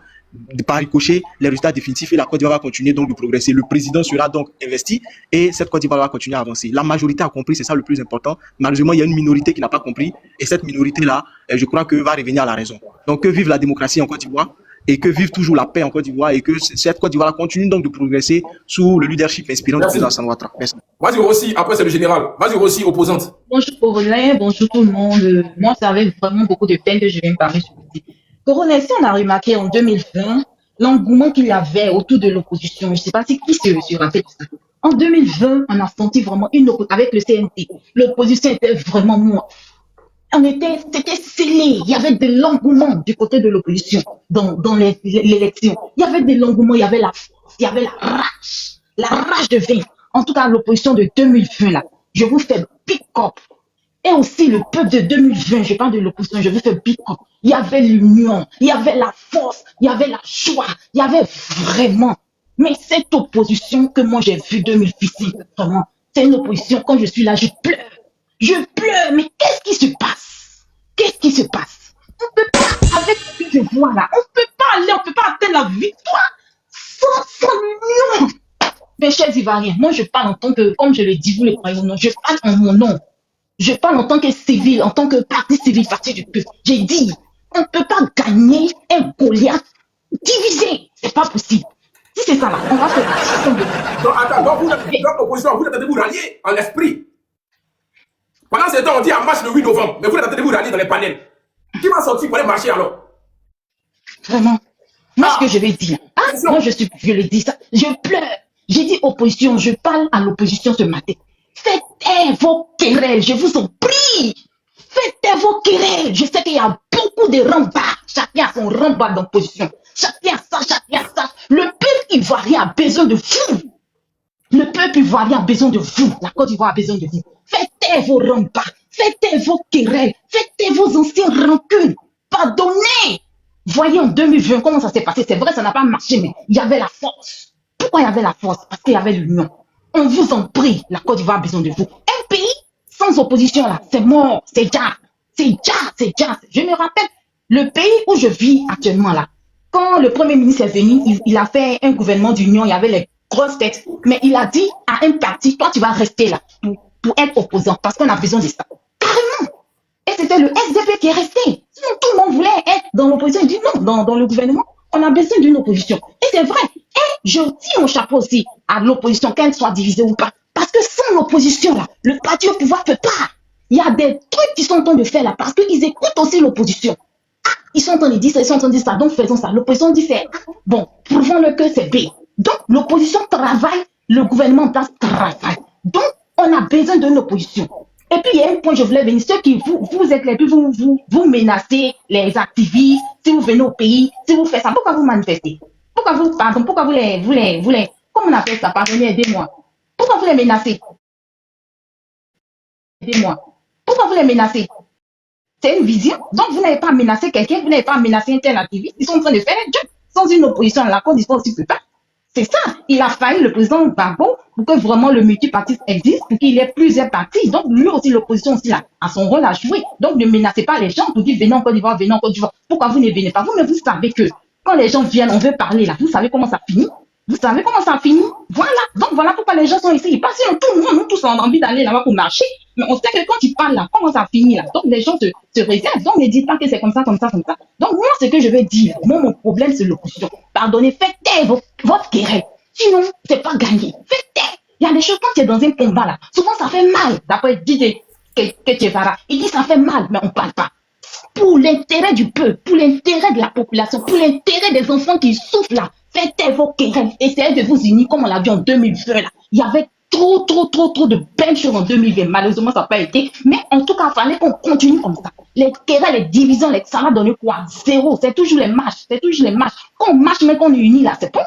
par ricochet, les résultats définitifs, et la Côte d'Ivoire va continuer donc de progresser. Le président sera donc investi et cette Côte d'Ivoire va continuer à avancer. La majorité a compris, c'est ça le plus important. Malheureusement, il y a une minorité qui n'a pas compris et cette minorité-là, je crois que va revenir à la raison. Donc que vive la démocratie en Côte d'Ivoire et que vive toujours la paix en Côte d'Ivoire et que cette Côte d'Ivoire continue donc de progresser sous le leadership inspirant du président Alassane Ouattara. Merci. Vas-y Rossi, après c'est le général. Vas-y Rossi, opposante. Bonjour Corollaire, bonjour tout le monde. Moi, c'est avec vraiment beaucoup de peine que je viens parler sur ce. Corollaire, si on a remarqué en 2020, l'engouement qu'il y avait autour de l'opposition, je ne sais pas si qui se rappelle ça. En 2020, on a senti vraiment avec le CNT, l'opposition était vraiment moins. C'était scellé. Il y avait de l'engouement du côté de l'opposition dans l'élection. Il y avait de l'engouement, il y avait la force, il y avait la rage de vaincre. En tout cas, l'opposition de 2020, là, je vous fais big up. Et aussi le peuple de 2020, je parle de l'opposition, je vous fais big up. Il y avait l'union, il y avait la force, il y avait la joie, il y avait vraiment. Mais cette opposition que moi j'ai vue 2018, vraiment, c'est une opposition, quand je suis là, je pleure. Je pleure, mais qu'est-ce qui se passe? Qu'est-ce qui se passe? On ne peut pas, avec ce que je vois là, on ne peut pas atteindre la victoire sans union. Mes chers Ivoiriens, moi je parle en tant que, comme je le dis, vous le croyez ou non, je parle en mon nom. Je parle en tant que civil, en tant que parti civil, parti du peuple. J'ai dit, on ne peut pas gagner un Goliath divisé. C'est pas possible. Si c'est ça là, on va faire la gestion de... Donc attends, vous, l'opposition, vous n'entendez vous rallier en esprit. Pendant ce temps, on dit en marche le 8 novembre, mais vous n'entendez vous rallier dans les panels. Qui va sortir pour aller marcher alors? Vraiment. Moi, ce que je vais dire, moi je le dis ça, je pleure. J'ai dit opposition, je parle à l'opposition ce matin. Faites vos querelles, je vous en prie. Faites vos querelles. Je sais qu'il y a beaucoup de remparts. Chacun a son rempart d'opposition. Chacun a ça. Le peuple ivoirien a besoin de vous. Le peuple ivoirien a besoin de vous. La Côte d'Ivoire a besoin de vous. Faites vos remparts. Faites vos querelles. Faites vos anciennes rancunes. Pardonnez. Voyez en 2020 comment ça s'est passé. C'est vrai, ça n'a pas marché, mais il y avait la force. Pourquoi il y avait la force? Parce qu'il y avait l'union. On vous en prie, la Côte d'Ivoire a besoin de vous. Un pays sans opposition, là, c'est mort, c'est déjà. Je me rappelle, le pays où je vis actuellement, là, quand le Premier ministre est venu, il a fait un gouvernement d'union, il y avait les grosses têtes, mais il a dit à un parti, toi, tu vas rester là pour être opposant, parce qu'on a besoin de ça. Carrément. Et c'était le SDP qui est resté. Sinon, tout le monde voulait être dans l'opposition. Il dit non, dans le gouvernement, on a besoin d'une opposition. Et c'est vrai. Et je tire mon chapeau aussi à l'opposition, qu'elle soit divisée ou pas. Parce que sans l'opposition, là, le parti au pouvoir ne peut pas. Il y a des trucs qu'ils sont en train de faire là, parce qu'ils écoutent aussi l'opposition. Ah, ils sont en train de dire ça, ils sont en train de dire ça, donc faisons ça. L'opposition dit c'est A, bon, prouvons-le que c'est B. Donc, l'opposition travaille, le gouvernement en place travaille. Donc, on a besoin d'une opposition. Et puis, il y a un point, je voulais venir, ceux qui vous êtes les plus, vous menacez les activistes, si vous venez au pays, si vous faites ça, pourquoi vous manifestez? Pourquoi vous les, comment on appelle ça? Pardonnez, aidez-moi. Pourquoi vous les menacez? Aidez-moi. Pourquoi vous les menacez? C'est une vision. Donc, vous n'avez pas menacé quelqu'un, vous n'avez pas menacé un tel activiste. Ils sont en train de faire un job. Sans une opposition, la Côte d'Ivoire aussi ne peut pas. C'est ça. Il a failli, le président Gbagbo, pour que vraiment le multipartisme existe, pour qu'il y ait plusieurs partis. Donc, lui aussi, l'opposition aussi a son rôle à jouer. Donc, ne menacez pas les gens pour dire venez en Côte d'Ivoire, venez en Côte d'Ivoire. Pourquoi vous ne venez pas? Vous, mais vous savez que quand les gens viennent, on veut parler là. Vous savez comment ça finit? Vous savez comment ça finit? Voilà. Donc, voilà pourquoi les gens sont ici. Ils passent tout le monde, nous tous, on a envie d'aller là-bas pour marcher. Mais on sait que quand ils parlent là, comment ça finit là? Donc, les gens se réservent. Donc, ne dites pas que c'est comme ça. Donc, moi, ce que je vais dire, moi, mon problème, c'est l'opposition. Pardonnez, faites taire votre querelle. Sinon, c'est pas gagné. Faites taire. Il y a des choses quand tu es dans un combat là. Souvent, ça fait mal. D'après DJ Kechevara, il dit ça fait mal, mais on parle pas. Pour l'intérêt du peuple, pour l'intérêt de la population, pour l'intérêt des enfants qui souffrent là, faites taire vos querelles. Essayez de vous unir comme on l'a vu en 2020 là. Il y avait trop de belles choses en 2020. Malheureusement, ça n'a pas été. Mais en tout cas, il fallait qu'on continue comme ça. Les querelles, les divisions, ça va donner quoi? Zéro. C'est toujours les matchs. Quand on marche, mais qu'on est unis là, c'est bon.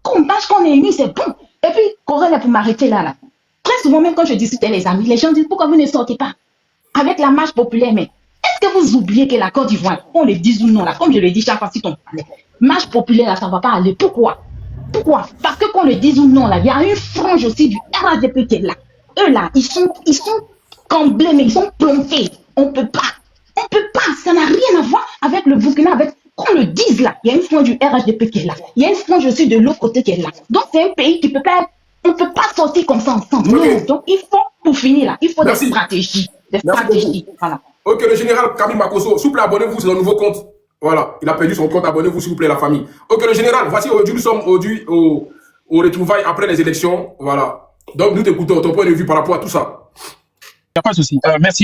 Quand on marche, qu'on est unis, c'est bon. Et puis, Corel, pour m'arrêter là. Très souvent, même quand je discute avec les amis, les gens disent pourquoi vous ne sortez pas avec la marche populaire? Mais est-ce que vous oubliez que la Côte d'Ivoire, qu'on le dise ou non là, comme je le dis chaque fois si on parlait, marche populaire là, ça ne va pas aller. Pourquoi? Parce que qu'on le dise ou non là, il y a une frange aussi du RHDP qui est là. Eux là, ils sont camblés, mais ils sont plombés. On peut pas. Ça n'a rien à voir avec le Burkina, avec qu'on le dise là. Il y a une frange du RHDP qui est là. Il y a une frange aussi de l'autre côté qui est là. Donc c'est un pays qui peut pas. On ne peut pas sortir comme ça ensemble. Okay. Non. Donc il faut, pour finir là, il faut des stratégies. Voilà. Ok, le général Camille Makosso, s'il vous plaît, abonnez-vous sur un nouveau compte. Voilà, il a perdu son compte, abonnez-vous s'il vous plaît, la famille. Ok, le général, voici aujourd'hui, nous sommes aujourd'hui au retrouvailles après les élections. Voilà. Donc nous t'écoutons, ton point de vue par rapport à tout ça. Il n'y a pas de souci.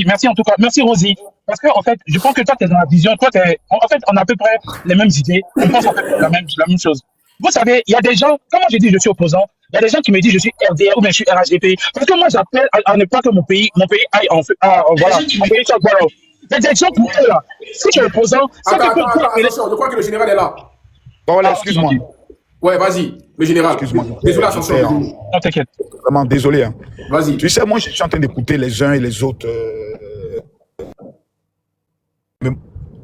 Merci en tout cas. Merci Rosie. Parce que en fait, je pense que toi, tu es dans la vision. Toi, en fait, on a à peu près les mêmes idées. On pense en fait la même chose. Vous savez, il y a des gens, comment je dis je suis opposant, il y a des gens qui me disent je suis RDR ou bien je suis RHDP. Parce que moi, j'appelle à ne pas que mon pays aille en feu. Voilà. Mon pays soit voilà. Les élections pour eux là. Si tu es opposant, c'est attention, je crois que le général est là. Bon, voilà, excuse-moi. Ouais, vas-y, le général. Excuse-moi. Désolé, attention. Non, t'inquiète. Vraiment désolé. Hein. Vas-y. Tu sais, moi, je suis en train d'écouter les uns et les autres.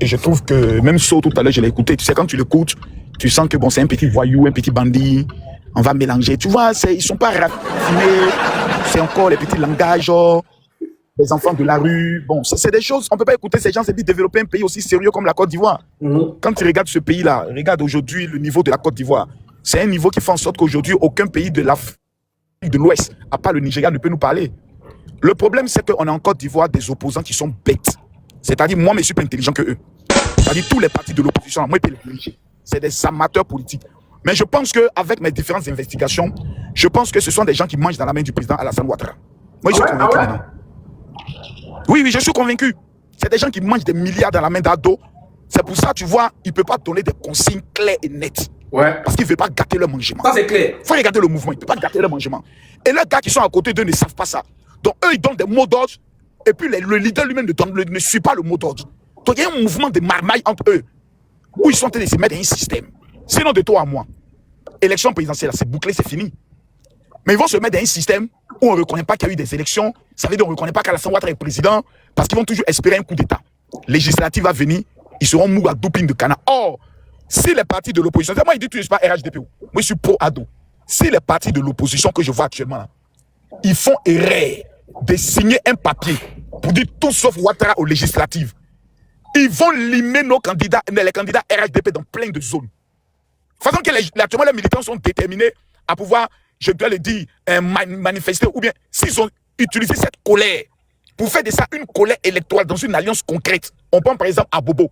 Et je trouve que, même So, tout à l'heure, je l'ai écouté. Tu sais, quand tu l'écoutes, tu sens que bon, c'est un petit voyou, un petit bandit. On va mélanger. Tu vois, ils ne sont pas raffinés. C'est encore les petits langages, les enfants de la rue. Bon, c'est des choses. On ne peut pas écouter ces gens et puis développer un pays aussi sérieux comme la Côte d'Ivoire. Quand tu regardes ce pays-là, regarde aujourd'hui le niveau de la Côte d'Ivoire. C'est un niveau qui fait en sorte qu'aujourd'hui, aucun pays de l'Afrique de l'Ouest, à part le Nigeria, ne peut nous parler. Le problème, c'est qu'on a en Côte d'Ivoire des opposants qui sont bêtes. C'est-à-dire, moi, je suis plus intelligent que eux. C'est-à-dire, tous les partis de l'opposition, moi, je peux les diriger. C'est des amateurs politiques. Mais je pense qu'avec mes différentes investigations, je pense que ce sont des gens qui mangent dans la main du président Alassane Ouattara. Moi, je suis convaincu maintenant. Oui, je suis convaincu. C'est des gens qui mangent des milliards dans la main d'Ado. C'est pour ça, tu vois, il ne peut pas donner des consignes claires et nettes. Ouais. Parce qu'il ne veut pas gâter leur mangement. Ça, c'est clair. Il faut regarder le mouvement. Il ne peut pas gâter leur mangement. Et les gars qui sont à côté d'eux ne savent pas ça. Donc, eux, ils donnent des mots d'ordre. Et puis, le leader lui-même ne suit pas le mot d'ordre. Donc, il y a un mouvement de marmaille entre eux. Où ils sont en train de se mettre dans un système. Sinon, de toi à moi, élection présidentielle, c'est bouclé, c'est fini. Mais ils vont se mettre dans un système où on ne reconnaît pas qu'il y a eu des élections. Ça veut dire qu'on ne reconnaît pas qu'Alassane Ouattara est président. Parce qu'ils vont toujours espérer un coup d'État. Législative va venir. Ils seront mous à doping de canard. Or, si les partis de l'opposition, moi, ils disent que je ne suis pas RHDP. Moi, je suis pro-ado. si les partis de l'opposition que je vois actuellement, là, ils font erreur de signer un papier pour dire tout sauf Ouattara aux législatives, ils vont limer nos candidats, les candidats RHDP dans plein de zones. De toute façon, actuellement, les militants sont déterminés à pouvoir, je dois le dire, manifester, ou bien s'ils ont utilisé cette colère pour faire de ça une colère électorale dans une alliance concrète. On prend par exemple à Bobo.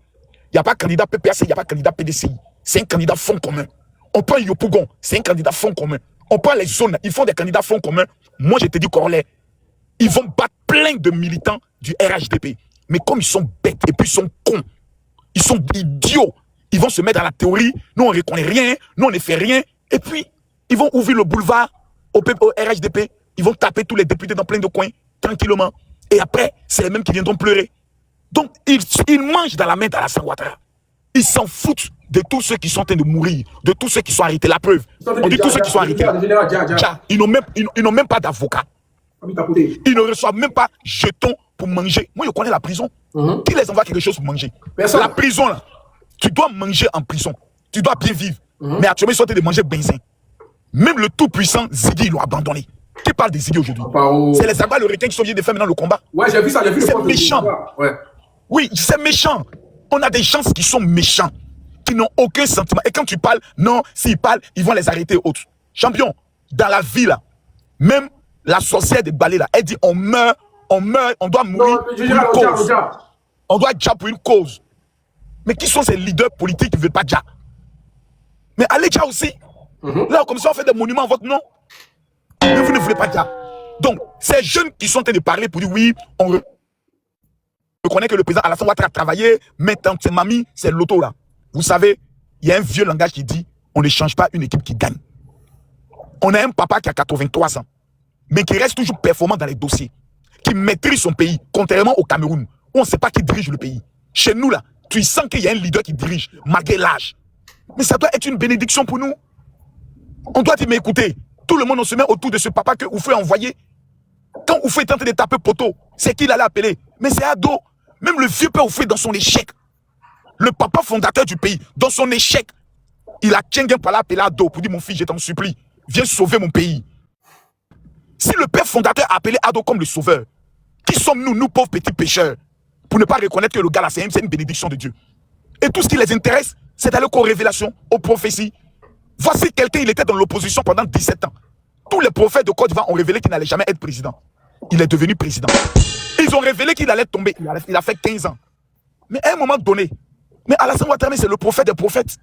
Il n'y a pas candidat PPAC, il n'y a pas candidat PDCI. C'est un candidat fonds commun. On prend Yopougon, c'est un candidat fonds commun. On prend les zones, ils font des candidats fonds communs. Moi, je te dis, Corollaire, ils vont battre plein de militants du RHDP. Mais comme ils sont bêtes et puis ils sont cons, ils sont idiots, ils vont se mettre dans la théorie, nous on ne reconnaît rien, nous on ne fait rien, et puis ils vont ouvrir le boulevard au RHDP, ils vont taper tous les députés dans plein de coins, tranquillement, et après, c'est les mêmes qui viendront pleurer. Donc, ils mangent dans la main d'Alassane Ouattara. Ils s'en foutent de tous ceux qui sont en train de mourir, de tous ceux qui sont arrêtés. La preuve, on dit tous ceux qui sont arrêtés. Ils n'ont même pas d'avocat. Ils ne reçoivent même pas jetons pour manger. Moi, je connais la prison. Qui les envoie quelque chose pour manger? La prison, là, tu dois manger en prison. Tu dois bien vivre. Mais actuellement, ils sont en train de manger benzin. Même le tout-puissant Ziggy, ils l'ont abandonné. Qui parle des Ziggy aujourd'hui? C'est les Agba, le requin qui sont venus de faire maintenant le combat. Ouais, j'ai vu ça, j'ai vu le C'est méchant. Ouais. Oui, c'est méchant. On a des gens qui sont méchants, qui n'ont aucun sentiment. Et quand tu parles, non, s'ils parlent, ils vont les arrêter autres. Champion, dans la vie, là, même la sorcière de Balé, là, elle dit on meurt, on doit mourir pour une cause. On doit déjà pour une cause. Mais qui sont ces leaders politiques qui ne veulent pas déjà? Mais allez déjà aussi. Là, comme ça, on fait des monuments à votre nom. Mais vous ne voulez pas déjà. Donc, ces jeunes qui sont en train de parler pour dire oui, on reconnaît que le président Alassane Ouattara a travaillé, mais tant que c'est mamie, c'est l'auto là. Vous savez, il y a un vieux langage qui dit on ne change pas une équipe qui gagne. On a un papa qui a 83 ans, mais qui reste toujours performant dans les dossiers, qui maîtrise son pays, contrairement au Cameroun, où on ne sait pas qui dirige le pays. Chez nous là, tu sens qu'il y a un leader qui dirige, malgré l'âge. Mais ça doit être une bénédiction pour nous. On doit dire, mais écoutez, tout le monde on se met autour de ce papa que Oufoué a envoyé. Quand Oufoué est en train de taper poteau, c'est qui l'allait appeler? Mais c'est Ado. Même le vieux père Oufoué dans son échec. Le papa fondateur du pays, dans son échec, il a Tchengen par là appelé Ado pour dire mon fils, je t'en supplie, viens sauver mon pays. Si le père fondateur a appelé Ado comme le sauveur, qui sommes-nous, nous pauvres petits pécheurs, pour ne pas reconnaître que le gars là, c'est une bénédiction de Dieu? Et tout ce qui les intéresse, c'est d'aller aux révélations, aux prophéties. Voici quelqu'un, il était dans l'opposition pendant 17 ans. Tous les prophètes de Côte d'Ivoire ont révélé qu'il n'allait jamais être président. Il est devenu président. Ils ont révélé qu'il allait tomber. Il a fait 15 ans. Mais à un moment donné, mais Alassane Ouattara, c'est le prophète des prophètes.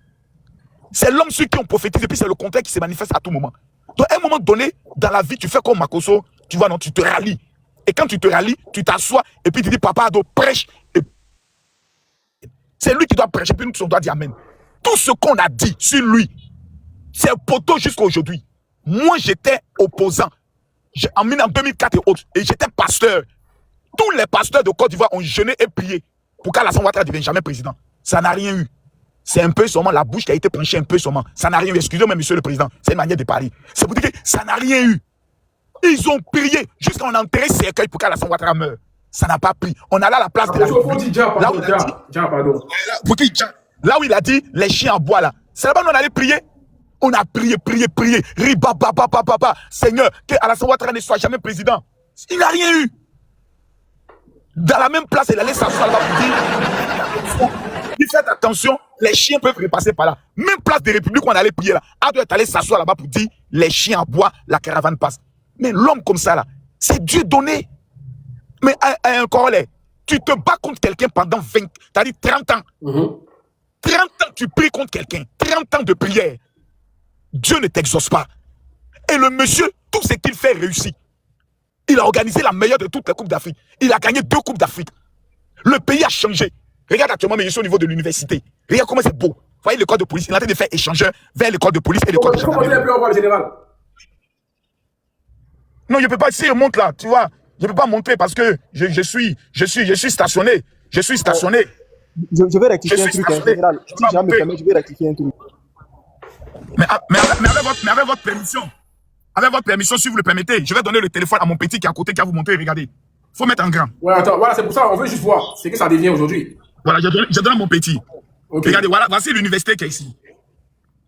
C'est l'homme sur qui on prophétise et puis c'est le contraire qui se manifeste à tout moment. Donc à un moment donné, dans la vie, tu fais comme Makoso, tu vois, non, tu te rallies. Et quand tu te rallies, tu t'assois et puis tu dis, papa Ado, prêche. C'est lui qui doit prêcher, puis nous, on doit dire Amen. Tout ce qu'on a dit sur lui, c'est poteau jusqu'à aujourd'hui. Moi, j'étais opposant. En 2004 et autres, et j'étais pasteur. Tous les pasteurs de Côte d'Ivoire ont jeûné et prié pour qu'Alassane Ouattara ne devienne jamais président. Ça n'a rien eu. C'est un peu seulement la bouche qui a été penchée un peu seulement. Ça n'a rien eu. Excusez-moi, monsieur le président. C'est une manière de parler. C'est pour dire que ça n'a rien eu. Ils ont prié jusqu'à on a enterré cercueil pour qu'Alassane Ouattara meure. Ça n'a pas pris. On allait à la place de la République. Là où il a dit les chiens à bois là. C'est là-bas où on allait prier. On a prié. Seigneur, que Alassane Ouattara ne soit jamais président. Il n'a rien eu. Dans la même place, il allait s'asseoir là-bas pour dire faites attention, les chiens peuvent repasser par là. Même place de République où on allait prier là. Ado est allé s'asseoir là-bas pour dire les chiens à bois, la caravane passe. Mais l'homme comme ça là, c'est Dieu donné. Mais un corollaire, tu te bats contre quelqu'un pendant 30 ans. 30 ans, tu pries contre quelqu'un. 30 ans de prière. Dieu ne t'exauce pas. Et le monsieur, tout ce qu'il fait réussit. Il a organisé la meilleure de toutes les coupes d'Afrique. Il a gagné 2 coupes d'Afrique. Le pays a changé. Regarde actuellement, mais je suis au niveau de l'université. Regarde comment c'est beau. Vous voyez l'école de police. Il est en train de faire échangeur vers l'école de police et l'école de gendarmerie. Non, je ne peux pas. Si je monte là, tu vois, je ne peux pas montrer parce que je suis stationné. Je suis stationné. Je vais rectifier un truc, général. Si jamais me permet, je vais rectifier un truc. Mais avec votre permission. Avec votre permission, si vous le permettez, je vais donner le téléphone à mon petit qui est à côté, qui va vous montrer. Regardez. Il faut mettre en grand. Ouais, attends, voilà, c'est pour ça, on veut juste voir ce que ça devient aujourd'hui. Voilà, je donne à mon petit. Okay. Regardez, voilà, voici l'université qui est ici.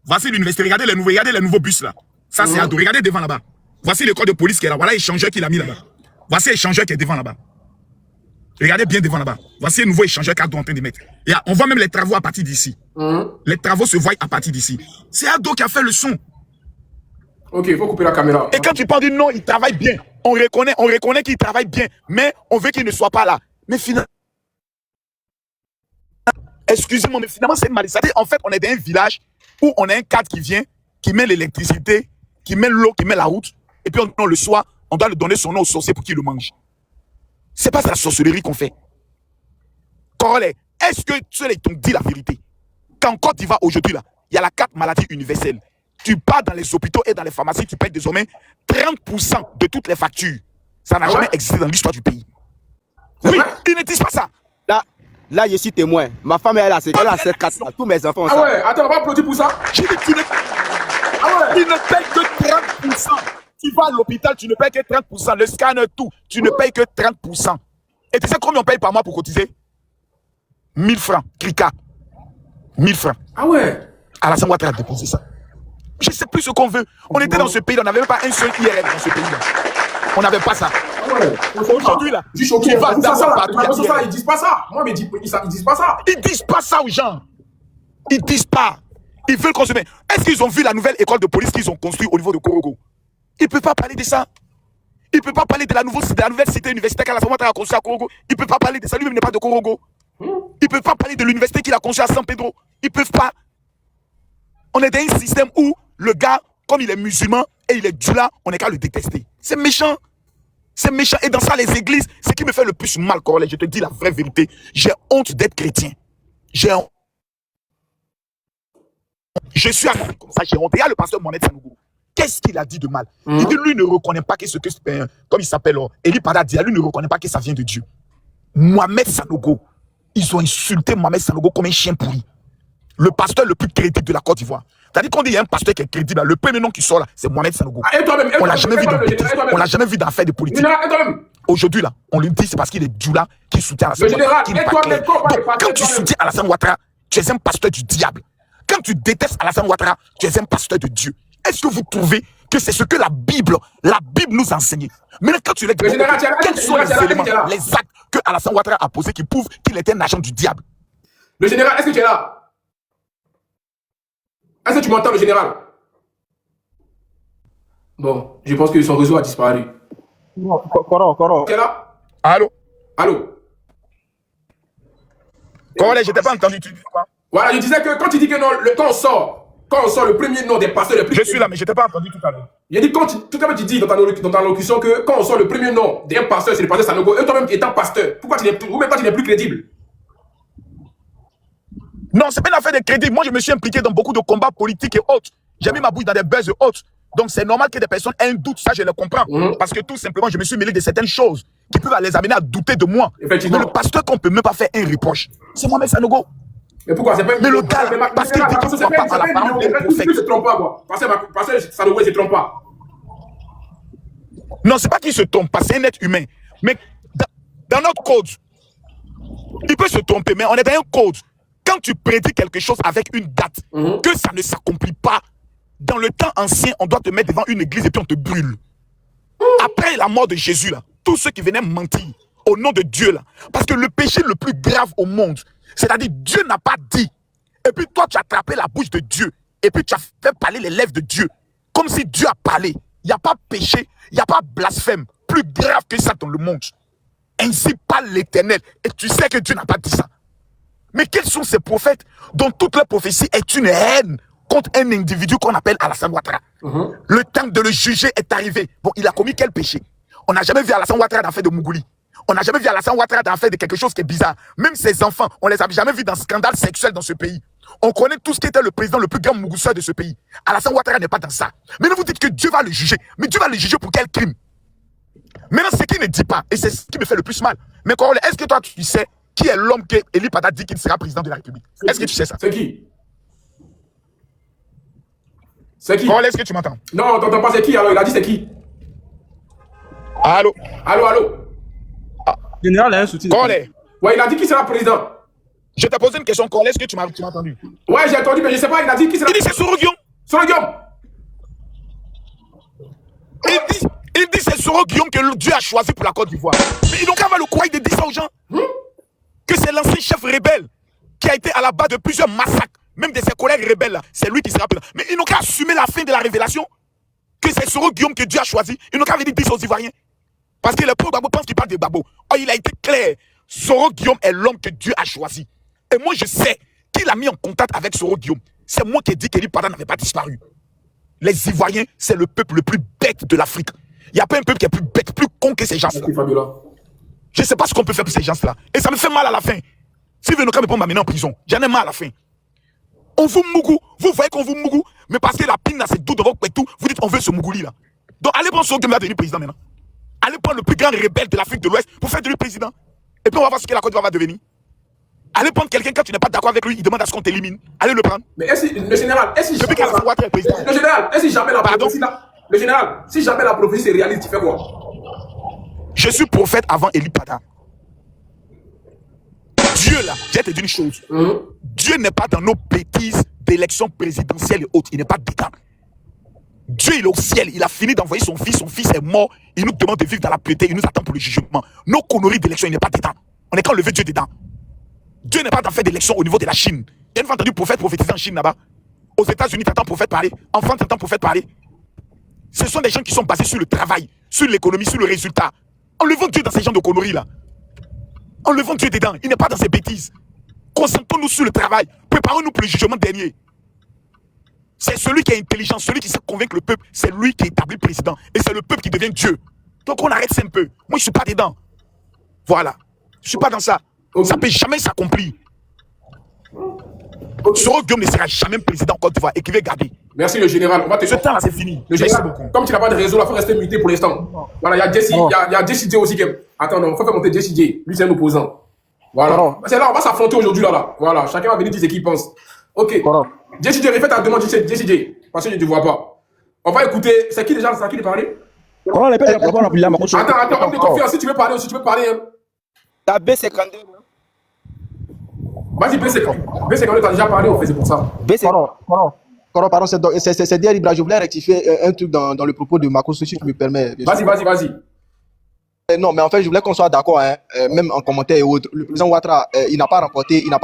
Voici l'université. Regardez les nouveaux bus là. Ça, c'est Ado. Regardez devant là-bas. Voici le corps de police qui est là. Voilà l'échangeur qu'il a mis là-bas. Voici l'échangeur qui est devant là-bas. Regardez bien devant là-bas. Voici le nouveau échangeur qu'Ado est en train de mettre. Et on voit même les travaux à partir d'ici. Les travaux se voient à partir d'ici. C'est Ado qui a fait le son. Ok, il faut couper la caméra. Et quand tu parles de non, il travaille bien. On reconnaît qu'il travaille bien. Mais on veut qu'il ne soit pas là. Mais finalement, excusez-moi, mais finalement, c'est mal. En fait, on est dans un village où on a un cadre qui vient, qui met l'électricité, qui met l'eau, qui met la route. Et puis, le soir, on doit lui donner son nom au sorcier pour qu'il le mange. C'est pas ça la sorcellerie qu'on fait. Corollaire, est-ce que tu t'ont dit la vérité? Quand Côte d'Ivoire aujourd'hui, là, il y a la carte maladie universelle. Tu pars dans les hôpitaux et dans les pharmacies, tu payes désormais 30% de toutes les factures. Ça n'a jamais existé dans l'histoire du pays. Oui, ils ne disent pas ça. Là, je suis témoin. Ma femme, elle a cette carte-là. Tous mes enfants ont ça. Ah ouais, attends, on va applaudir pour ça. J'ai dit, ils ne payent que 30%. Tu vas à l'hôpital, tu ne payes que 30%. Le scanner, tout, tu ne payes que 30%. Et tu sais combien on paye par mois pour cotiser? 1000 francs, Krika. 1000 francs. Ah ouais. Alassane Ouattara a déposé ça. Je ne sais plus ce qu'on veut. On était dans ce pays, on n'avait même pas un seul IRL dans ce pays-là. On n'avait pas ça. Aujourd'hui, là, tu vas partout. Ils disent pas ça. Moi, mais ils disent pas ça. Ils disent pas ça aux gens. Ils disent pas. Ils veulent consommer. Est-ce qu'ils ont vu la nouvelle école de police qu'ils ont construite au niveau de Korogo? Ils ne peuvent pas parler de ça. Il ne peut pas parler de la nouvelle cité universitaire qu'Alassane Ouattara a construite à Korogo. Il ne peut pas parler de ça. Lui-même n'est pas de Korogo. Ils ne peuvent pas parler de l'université qu'il a construite à San Pedro. Ils ne peuvent pas. On est dans un système où le gars, comme il est musulman et il est djula, on n'est qu'à le détester. C'est méchant. C'est méchant. Et dans ça, les églises, ce qui me fait le plus mal, Corollaire, je te dis la vraie vérité, j'ai honte d'être chrétien. J'ai honte. Je suis arrivé comme ça, j'ai honte. Et il y a le pasteur Mohamed Sanogo. Qu'est-ce qu'il a dit de mal? Il dit, lui ne reconnaît pas que ce que, comme il s'appelle, Eli Pada dit, lui ne reconnaît pas que ça vient de Dieu. Mohamed Sanogo, ils ont insulté Mohamed Sanogo comme un chien pourri. Le pasteur le plus crédible de la Côte d'Ivoire. C'est-à-dire qu'on dit qu'il y a un pasteur qui est crédible, le premier nom qui sort là, c'est Mohamed Sanogo. On l'a jamais vu on l'a jamais vu dans l'affaire de politique. Aujourd'hui là, on lui dit c'est parce qu'il est djula qui soutient Alassane Ouattara. Donc quand tu soutiens Alassane Ouattara, tu es un pasteur du diable. Quand tu détestes Alassane Ouattara, tu es un pasteur de Dieu. Est-ce que vous trouvez que c'est ce que la Bible nous enseigne? Maintenant, quand tu regardes, quels sont les éléments, les actes que Alassane Ouattara a posés qui prouvent qu'il était un agent du diable? Le général, est-ce que tu es là? Est-ce que tu m'entends, le général? Bon, je pense que son réseau a disparu. Non, Coro. Tu es là? Allô? Corollaire, je t'ai pas entendu, tu dis quoi? Voilà, je disais que quand tu dis que non, quand on sort le premier nom des pasteurs les plus... Je suis là, mais je t'ai pas entendu tout à l'heure. J'ai dit, tout à l'heure, tu dis dans ta locution que quand on sort le premier nom d'un pasteur, c'est le pasteur Sanogo, et toi-même étant pasteur, pourquoi tu n'es plus crédible? Non, c'est pas une affaire de crédit. Moi, je me suis impliqué dans beaucoup de combats politiques et autres. J'ai mis ma bouche dans des buzz et autres. Donc, c'est normal que des personnes aient un doute. Ça, je le comprends. Parce que tout simplement, je me suis mêlé de certaines choses qui peuvent les amener à douter de moi. Mais le pasteur qu'on peut même pas faire un reproche, c'est Mohamed Sanogo. Mais pourquoi? Mais le gars, parce qu'il dit qu'il ne croit pas à la parole des prophètes. Il ne se trompe pas, quoi. Parce que Sanogo, il ne se trompe pas. Non, c'est pas qu'il se trompe pas, c'est un être humain. Mais dans notre code, il peut se tromper, mais on est dans un code. Quand tu prédis quelque chose avec une date, que ça ne s'accomplit pas, dans le temps ancien, on doit te mettre devant une église et puis on te brûle. Après la mort de Jésus, là, tous ceux qui venaient mentir au nom de Dieu, là, parce que le péché le plus grave au monde, c'est-à-dire Dieu n'a pas dit, et puis toi tu as attrapé la bouche de Dieu, et puis tu as fait parler les lèvres de Dieu, comme si Dieu a parlé. Il n'y a pas péché, il n'y a pas blasphème plus grave que ça dans le monde. Ainsi parle l'Éternel, et tu sais que Dieu n'a pas dit ça. Mais quels sont ces prophètes dont toute leur prophétie est une haine contre un individu qu'on appelle Alassane Ouattara? Le temps de le juger est arrivé. Bon, il a commis quel péché? On n'a jamais vu Alassane Ouattara dans l'affaire de Mougouli. On n'a jamais vu Alassane Ouattara dans l'affaire de quelque chose qui est bizarre. Même ses enfants, on les a jamais vus dans un scandale sexuel dans ce pays. On connaît tout ce qui était le président le plus grand mougousseur de ce pays. Alassane Ouattara n'est pas dans ça. Maintenant, vous dites que Dieu va le juger. Mais Dieu va le juger pour quel crime? Maintenant, ce qu'il ne dit pas, et c'est ce qui me fait le plus mal. Mais Corollaire, est-ce que toi, tu sais qui est l'homme que Eli Pada dit qu'il sera président de la République? Est-ce que tu sais ça? C'est qui? C'est qui? Corollaire, est-ce que tu m'entends? Non, t'entends pas c'est qui alors? Il a dit c'est qui? Allô? Général a un soutien. Corollaire. Ouais, il a dit qui sera président. Je t'ai posé une question, Corollaire, est-ce que tu m'as entendu? Ouais, j'ai entendu, mais je sais pas, il a dit qui sera... Il dit c'est Soro Guillaume. Soro Guillaume. Il dit c'est Soro Guillaume que Dieu a choisi pour la Côte d'Ivoire. Mais ils n'ont qu'à avoir le courage de dire ça aux gens. Que c'est l'ancien chef rebelle qui a été à la base de plusieurs massacres, même de ses collègues rebelles là. C'est lui qui sera président. Mais ils n'ont qu'à assumer la fin de la révélation. Que c'est Soro Guillaume que Dieu a choisi. Ils n'ont qu'à venir dire ça aux Ivoiriens. Parce que le pauvre Gbagbo pense qu'il parle de Gbagbo. Oh, il a été clair. Soro Guillaume est l'homme que Dieu a choisi. Et moi, je sais qu'il a mis en contact avec Soro Guillaume. C'est moi qui ai dit qu'Eli Pada n'avait pas disparu. Les Ivoiriens, c'est le peuple le plus bête de l'Afrique. Il n'y a pas un peuple qui est plus bête, plus con que ces gens-là. Je ne sais pas ce qu'on peut faire pour ces gens-là. Et ça me fait mal à la fin. Si vous ne pouvez pas m'amener en prison, j'en ai mal à la fin. On vous mougou. Vous voyez qu'on vous mougou. Mais parce que la pine, c'est tout dans votre pétou, vous dites on veut ce mougouli-là. Donc allez prendre Soro Guillaume à devenir président maintenant. Allez prendre le plus grand rebelle de l'Afrique de l'Ouest pour faire de lui président. Et puis on va voir ce que la Côte d'Ivoire va devenir. Allez prendre quelqu'un quand tu n'es pas d'accord avec lui, il demande à ce qu'on t'élimine. Allez le prendre. Mais le général, est-ce que jamais la prophétie là, le général, si jamais la prophétie est réaliste, tu fais quoi? Je suis prophète avant Eli Pada. Dieu là, j'ai te dit une chose. Dieu n'est pas dans nos bêtises d'élections présidentielles et autres. Il n'est pas dedans. Dieu il est au ciel, il a fini d'envoyer son fils est mort, il nous demande de vivre dans la piété, il nous attend pour le jugement. Nos conneries d'élection, il n'est pas dedans. On est quand lever Dieu dedans. Dieu n'est pas dans fait d'élection au niveau de la Chine. Il y a une fois entendu prophète prophétiser en Chine là-bas. Aux États-Unis, t'entends prophète parler. En France, t'entends prophète parler. Ce sont des gens qui sont basés sur le travail, sur l'économie, sur le résultat. Enlevons Dieu dans ces gens de conneries là. Enlevons Dieu dedans. Il n'est pas dans ces bêtises. Concentrons-nous sur le travail. Préparons-nous pour le jugement dernier. C'est celui qui est intelligent, celui qui sait convaincre le peuple, c'est lui qui établit le président. Et c'est le peuple qui devient Dieu. Donc on arrête ça un peu. Moi, je ne suis pas dedans. Voilà. Je ne suis pas dans ça. Ça ne peut jamais s'accomplir. Soro Guillaume ne sera jamais président en Côte d'Ivoire et qui va garder. Merci le général. On va te... Ce temps-là, c'est fini. Le général, comme tu n'as pas de réseau, il faut rester muté pour l'instant. Voilà, il y a Jesse, il y a Jesse J aussi qui est... Attends, non, il faut faire monter Jesse J. Lui, c'est un opposant. Voilà. C'est là, on va s'affronter aujourd'hui là. Voilà, chacun va venir dire ce qu'il pense. Ok. Jesse J, refais ta demande, Jesse J. Parce que je ne te vois pas. On va écouter. C'est qui déjà? C'est à qui de parler? Attends, on te confie. Si tu veux parler aussi, tu peux parler. T'as B52. Vas-y, B52, t'as déjà parlé, on fait, c'est pour ça. Pardon, c'est dire Ibra, je voulais rectifier un truc dans le propos de Marcos, si tu me permets. Vas-y. Non, mais en fait, je voulais qu'on soit d'accord, hein, même en commentaire et autres. Le président Ouattara, il n'a pas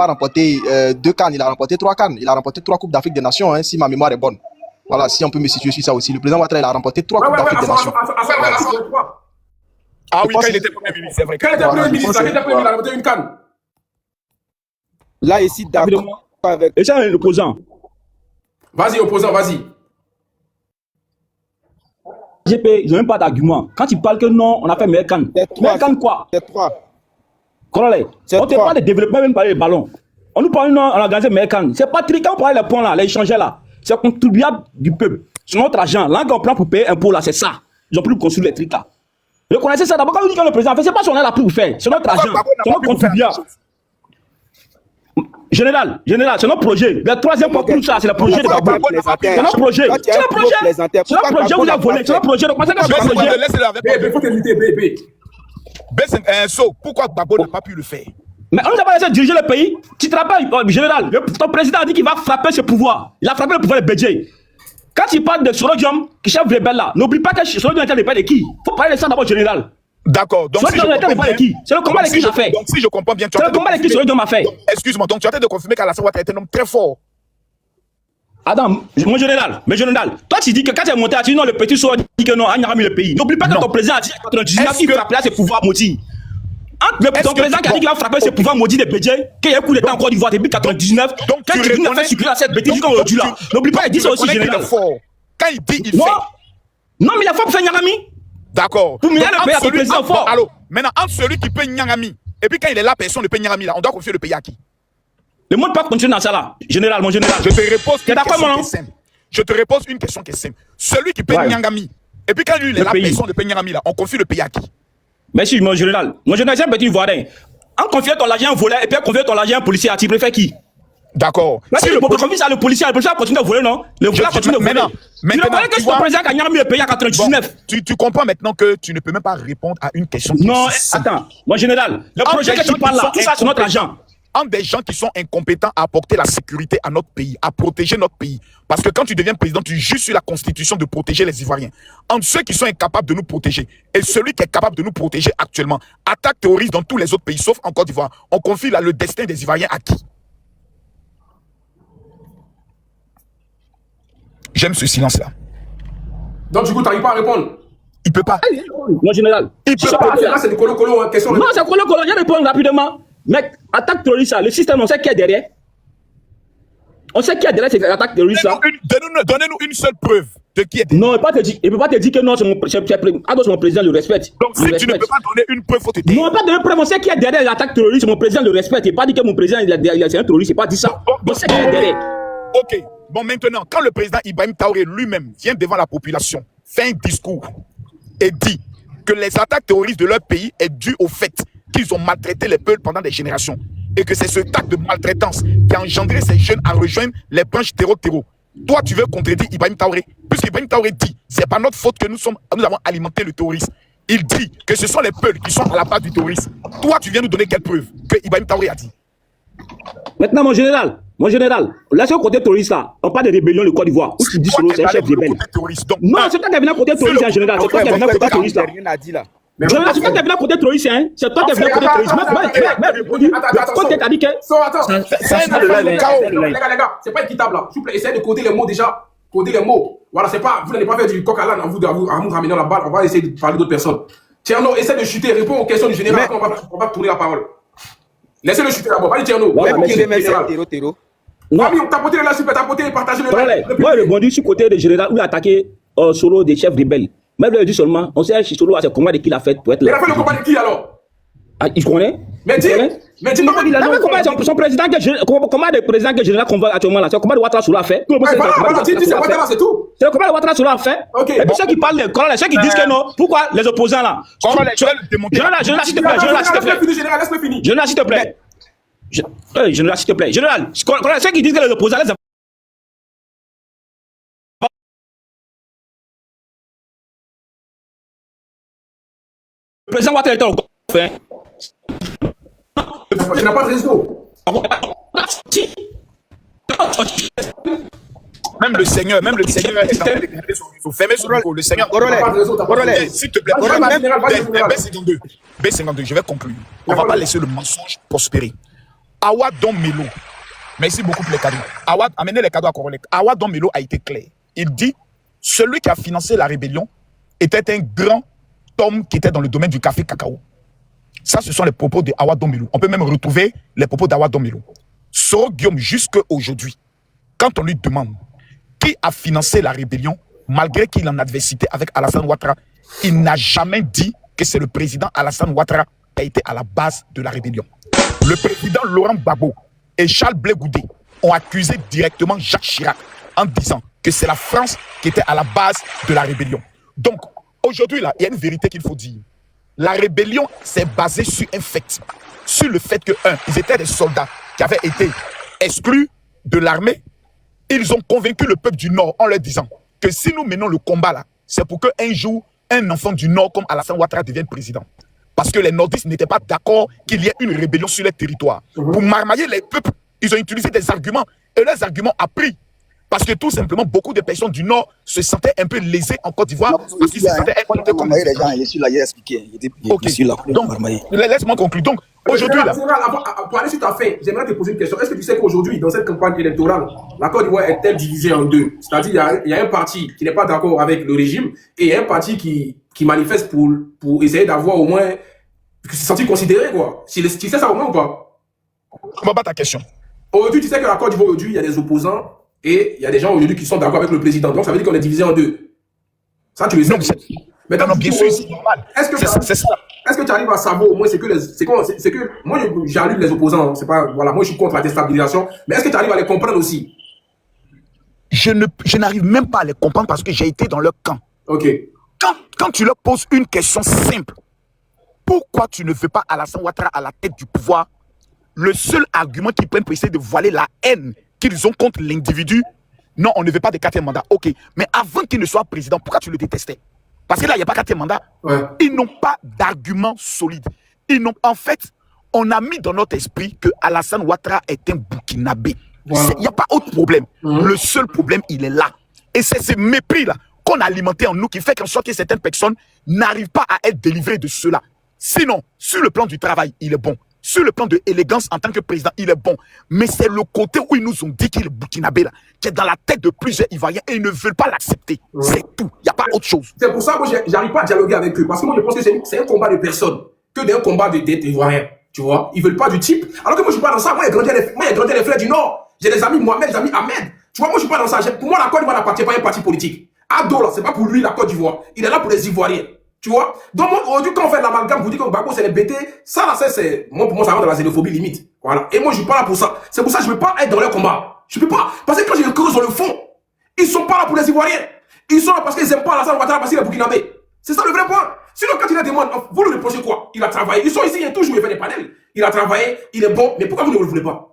remporté 2 CAN, il a remporté 3 CAN. Il a remporté 3 Coupes d'Afrique des Nations, hein, si ma mémoire est bonne. Voilà, si on peut me situer sur ça aussi. Le président Ouattara, il a remporté 3 Coupes d'Afrique des Nations. Ah oui, quand il était Premier ministre, c'est vrai. Quand il était Premier ministre, il a remporté une CAN. Là, ici, d'accord avec... Et ça, l'opposant. Vas-y, opposant, vas-y. GP, ils n'ont même pas d'argument. Quand ils parlent que non, on a fait meilleur CAN. Meilleur CAN quoi? C'est 3. Corolé, on te parle de développement, même parler des ballons. On nous parle, non, on a organisé meilleur CAN. C'est pas triquant pour aller les points là, les échanger là. C'est contribuable du peuple. C'est notre argent. Là, on prend pour payer un pot là, c'est ça. Ils ont plus construire les trucs là. Reconnaissez ça d'abord. Quand vous dites que le président fait, c'est pas son là pour faire. C'est notre argent. C'est notre contribuable. Général, c'est notre projet. Le troisième point pour ça, c'est le projet de Gbagbo. C'est notre projet. C'est notre projet. C'est notre projet, vous avez volé. C'est notre projet. Donc, pensez que c'est notre projet. Il faut t'inviter, B. Pourquoi Gbagbo n'a pas pu le faire? Mais on nous a pas laissé diriger le pays. Tu te rappelles, général, ton président a dit qu'il va frapper ce pouvoir. Il a frappé le pouvoir de Bédjé. Quand il parle de Soro Guillaume, qui chef rebelle là, n'oublie pas que Soro Guillaume était de qui? Il faut parler de ça d'abord, général. D'accord. Donc, si c'est le combat de qui j'ai fait. Donc, si je comprends bien, c'est le combat de qui Soro Guillaume a fait. Excuse-moi, donc tu as train de confirmer qu'Alassane Ouattara est un homme très fort. Adam, mon général, toi tu dis que quand tu es monté, tu dis non, le petit Soro dit que non, on a mis le pays. N'oublie pas que ton président a dit en 99 qu'il frappait ses pouvoirs maudits. Ton président qui a dit qu'il va frapper ses pouvoirs maudits de Bédjé, qu'il y a un coup d'État encore d'Ivoire depuis 99. Donc, quand tu dis fait circuler cette bêtise jusqu'à aujourd'hui là, n'oublie pas, il dit ça aussi, général. Quand il dit, il fait. Non, mais il a fait pour faire Nyangami. D'accord. Pour mener le pays à ton président fort. Alors, maintenant, entre celui qui paye Nyangami et puis quand il est là, personne ne paye Nyangami là, on doit confier le pays à qui? Le monde peut continuer dans ça là. Général, mon général. Je te repose une question qui est simple. Je te repose une question qui est simple. Celui qui paye Nyangami et puis quand lui il est là, personne ne paye Nyangami là, on confie le pays à qui? Merci, mon général. Mon général, c'est un petit Ivoirien. En confiant ton argent à un voleur et puis en confiant ton argent à un policier, tu préfères qui? D'accord. Si le confie ça, le policier continue de voler, non? Le voleur continue de voler. Tu ne connais que ce président qui a Nyangami le pays à 99. Tu comprends maintenant que tu ne peux même pas répondre à une question. Non, attends. Mon général, le projet que tu parles là, tout ça, c'est notre argent. entre des gens qui sont incompétents à apporter la sécurité à notre pays, à protéger notre pays. Parce que quand tu deviens président, tu juges sur la constitution de protéger les Ivoiriens. Entre ceux qui sont incapables de nous protéger et celui qui est capable de nous protéger actuellement, attaque terroriste dans tous les autres pays, sauf en Côte d'Ivoire, on confie là le destin des Ivoiriens à qui? J'aime ce silence-là. Donc, du coup, tu n'arrives pas à répondre. Il peut pas. Mon général. Il peut pas. Là, c'est des colo-colo, hein, question. Non, c'est colo-colo. Je réponds rapidement. Mec, attaque terroriste, le système, on sait qui est derrière. On sait qui est derrière cette attaque terroriste. Donnez-nous une seule preuve de qui est derrière. Non, il ne peut pas te dire que non, c'est mon président, le respecte. Donc, si tu ne peux pas donner une preuve, il faut te dire. Non, pas donner une preuve. On sait qui est derrière l'attaque terroriste. Mon président le respecte. Il n'a pas dit que mon président c'est un terroriste. Il n'a pas dit ça. On sait qui est derrière. Ok. Bon, maintenant, quand le président Ibrahim Traoré lui-même vient devant la population, fait un discours et dit que les attaques terroristes de leur pays est due au fait qu'ils ont maltraité les peuples pendant des générations et que c'est ce acte de maltraitance qui a engendré ces jeunes à rejoindre les branches terreau. Toi, tu veux contredire Ibrahim Traoré, puisqu'Ibrahim Traoré dit c'est pas notre faute que nous avons alimenté le terrorisme. Il dit que ce sont les peuples qui sont à la base du terrorisme. Toi, tu viens nous donner quelle preuve que Ibrahim Traoré a dit? Maintenant, mon général, là, c'est au côté terroriste là. On parle de rébellion, le Côte d'Ivoire. Où tu dis solo, c'est un chef rebelle. Non, c'est toi qui es venu à côté terroriste en général. C'est toi qui es venu à côté terroriste là. C'est toi qui es venu à côté terroriste, hein. C'est toi qui es venu à côté terroriste. Quand tu as dit que. Attends. Les gars, c'est pas équitable là. S'il vous plaît, essayez de coder les mots déjà. Coder les mots. Voilà, c'est pas. Vous n'allez pas faire du coq à l'âne en vous ramenant la balle. On va essayer de parler d'autres personnes. Tierno, essaie de chuter. Réponds aux questions du général. On va tourner la parole. Laissez-le chuter d'abord. Allez, Tierno. Non, tapotez là, super, tapotez, partagez-le. Moi, je rebondis sur le côté des généraux où il a attaqué Solo des chefs rebelles. Mais je dis seulement, on sait que Solo a ses combats de qui il a fait pour être là. Il a fait le combat de qui alors? Ah, il connaît? Mais dis, il a fait son président, comment le président que le général convoque actuellement là? C'est le combat de Ouattara Solo a fait. C'est c'est tout. C'est le combat de Ouattara Solo a fait. Et puis ceux qui parlent, ceux qui disent que non, pourquoi les opposants là? Général, s'il te plaît, Général, s'il te plaît. Général, s'il te plaît. Général, ceux qui disent que les opposants, le président Ouattara était au fait. Tu n'as pas de réseau. Même le Seigneur est en train de garder son réseau. Fermez son micro. Le Seigneur. S'il te plaît, B52, je vais conclure. On ne va pas laisser le mensonge prospérer. Awa Don Melo, merci beaucoup pour les cadeaux. Awa, amenez les cadeaux à Corolec. Awa Don Melo a été clair. Il dit celui qui a financé la rébellion était un grand homme qui était dans le domaine du café cacao. Ça, ce sont les propos de Awa Don Melo. On peut même retrouver les propos d'Awa Don Melo. Soro Guillaume, jusqu'à aujourd'hui, quand on lui demande qui a financé la rébellion, malgré qu'il est en adversité avec Alassane Ouattara, il n'a jamais dit que c'est le président Alassane Ouattara qui a été à la base de la rébellion. Le président Laurent Gbagbo et Charles Blé Goudé ont accusé directement Jacques Chirac en disant que c'est la France qui était à la base de la rébellion. Donc, aujourd'hui, là, il y a une vérité qu'il faut dire. La rébellion s'est basée sur un fait. Sur le fait que, ils étaient des soldats qui avaient été exclus de l'armée. Ils ont convaincu le peuple du Nord en leur disant que si nous menons le combat là, c'est pour qu'un jour, un enfant du Nord comme Alassane Ouattara devienne président. Parce que les nordistes n'étaient pas d'accord qu'il y ait une rébellion sur leur territoire. Pour marmailler les peuples, ils ont utilisé des arguments. Et leurs arguments ont pris. Parce que tout simplement, beaucoup de personnes du Nord se sentaient un peu lésées en Côte d'Ivoire. Parce qu'ils se sentaient être comme les gens. Donc, laisse-moi conclure. Donc, aujourd'hui, là. Pour aller sur ta fin, j'aimerais te poser une question. Est-ce que tu sais qu'aujourd'hui, dans cette campagne électorale, la Côte d'Ivoire est-elle divisée en deux? C'est-à-dire, il y a un parti qui n'est pas d'accord avec le régime et il y a un parti qui manifeste pour essayer d'avoir au moins, se sentir considéré, quoi. Tu sais ça au moins ou pas? Comment pas ta question? Aujourd'hui, tu sais que la Côte d'Ivoire, aujourd'hui, il y a des opposants et il y a des gens aujourd'hui qui sont d'accord avec le président. Donc, ça veut dire qu'on est divisé en deux. Ça, tu le sais. Non, bien sûr, c'est normal. Est-ce que tu arrives à savoir au moins c'est que moi j'allume les opposants, c'est pas, voilà, moi je suis contre la déstabilisation, mais est-ce que tu arrives à les comprendre aussi? Je n'arrive même pas à les comprendre parce que j'ai été dans leur camp. Ok. Quand tu leur poses une question simple, pourquoi tu ne veux pas Alassane Ouattara à la tête du pouvoir? Le seul argument qu'ils prennent pour essayer de voiler la haine qu'ils ont contre l'individu, non, on ne veut pas de 4e mandat. Ok, mais avant qu'il ne soit président, pourquoi tu le détestais? Parce que là, il n'y a pas 4e mandat. Ouais. Ils n'ont pas d'argument solide. En fait, on a mis dans notre esprit que Alassane Ouattara est un Burkinabé. Il Voilà. n'y a pas autre problème. Le seul problème, il est là. Et c'est ce mépris-là qu'on a alimenté en nous qui fait qu'en sorte que certaines personnes n'arrivent pas à être délivrées de cela. Sinon, sur le plan du travail, il est bon. Sur le plan de élégance en tant que président, il est bon. Mais c'est le côté où ils nous ont dit qu'il est Burkinabé, là, qui est dans la tête de plusieurs Ivoiriens et ils ne veulent pas l'accepter. C'est tout. Il n'y a pas autre chose. C'est pour ça que moi, j'arrive pas à dialoguer avec eux. Parce que moi, je pense que c'est un combat de personnes que d'un combat d'être Ivoiriens. Tu vois, ils veulent pas du type. Alors que moi, je suis pas dans ça. Moi, j'ai grandi à les fleurs du Nord. J'ai des amis Mohamed, des amis Ahmed. Tu vois, moi, je suis pas dans ça. Pour moi, la Côte d'Ivoire n'appartient pas à un parti politique. Ado, là, c'est pas pour lui, la Côte d'Ivoire. Il est là pour les Ivoiriens. Tu vois? Donc, moi, aujourd'hui, quand on fait l'amalgame, vous dites que Gbagbo, c'est les BT. Ça, là, c'est, moi, pour moi, ça rentre dans la xénophobie limite. Voilà. Et moi, je suis pas là pour ça. C'est pour ça que je peux pas être dans leur combat. Je peux pas. Parce que quand je creuse sur le fond, ils sont pas là pour les Ivoiriens. Ils sont là parce qu'ils aiment pas Alassane Ouattara parce qu'il est burkinabé. C'est ça le vrai point. Sinon, quand il a demandé, vous lui reprochez quoi? Il a travaillé. Ils sont ici, il a toujours fait des panels. Il a travaillé, il est bon. Mais pourquoi vous ne le voulez pas?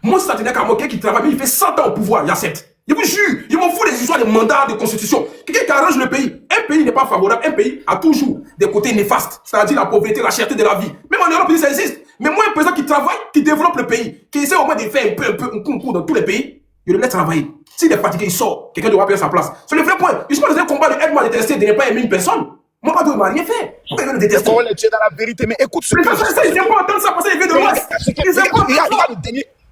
Moi, ça tenait qu'à moquer qui travaille, mais il fait 100 ans au pouvoir, il accepte. Je vous jure, il m'en fout des histoires de mandats, de constitution. Quelqu'un qui arrange le pays. Un pays n'est pas favorable. Un pays a toujours des côtés néfastes. C'est-à-dire la pauvreté, la cherté de la vie. Même en Europe, ça existe. Mais moi, un président qui travaille, qui développe le pays, qui essaie au moins de faire un concours dans tous les pays, je le laisse travailler. S'il est fatigué, il sort. Quelqu'un doit payer sa place. C'est le vrai point. Je suis pas dans un combat de aide-moi à détester, de ne pas aimer une personne. Moi, pas de m'a rien fait. Pourquoi il veut le détester? Tu es dans la vérité, mais écoute ce mais que ça, ils n'aiment pas entendre ça parce qu'il vient de l'Ouest. Ils n'aiment pas entendre ça.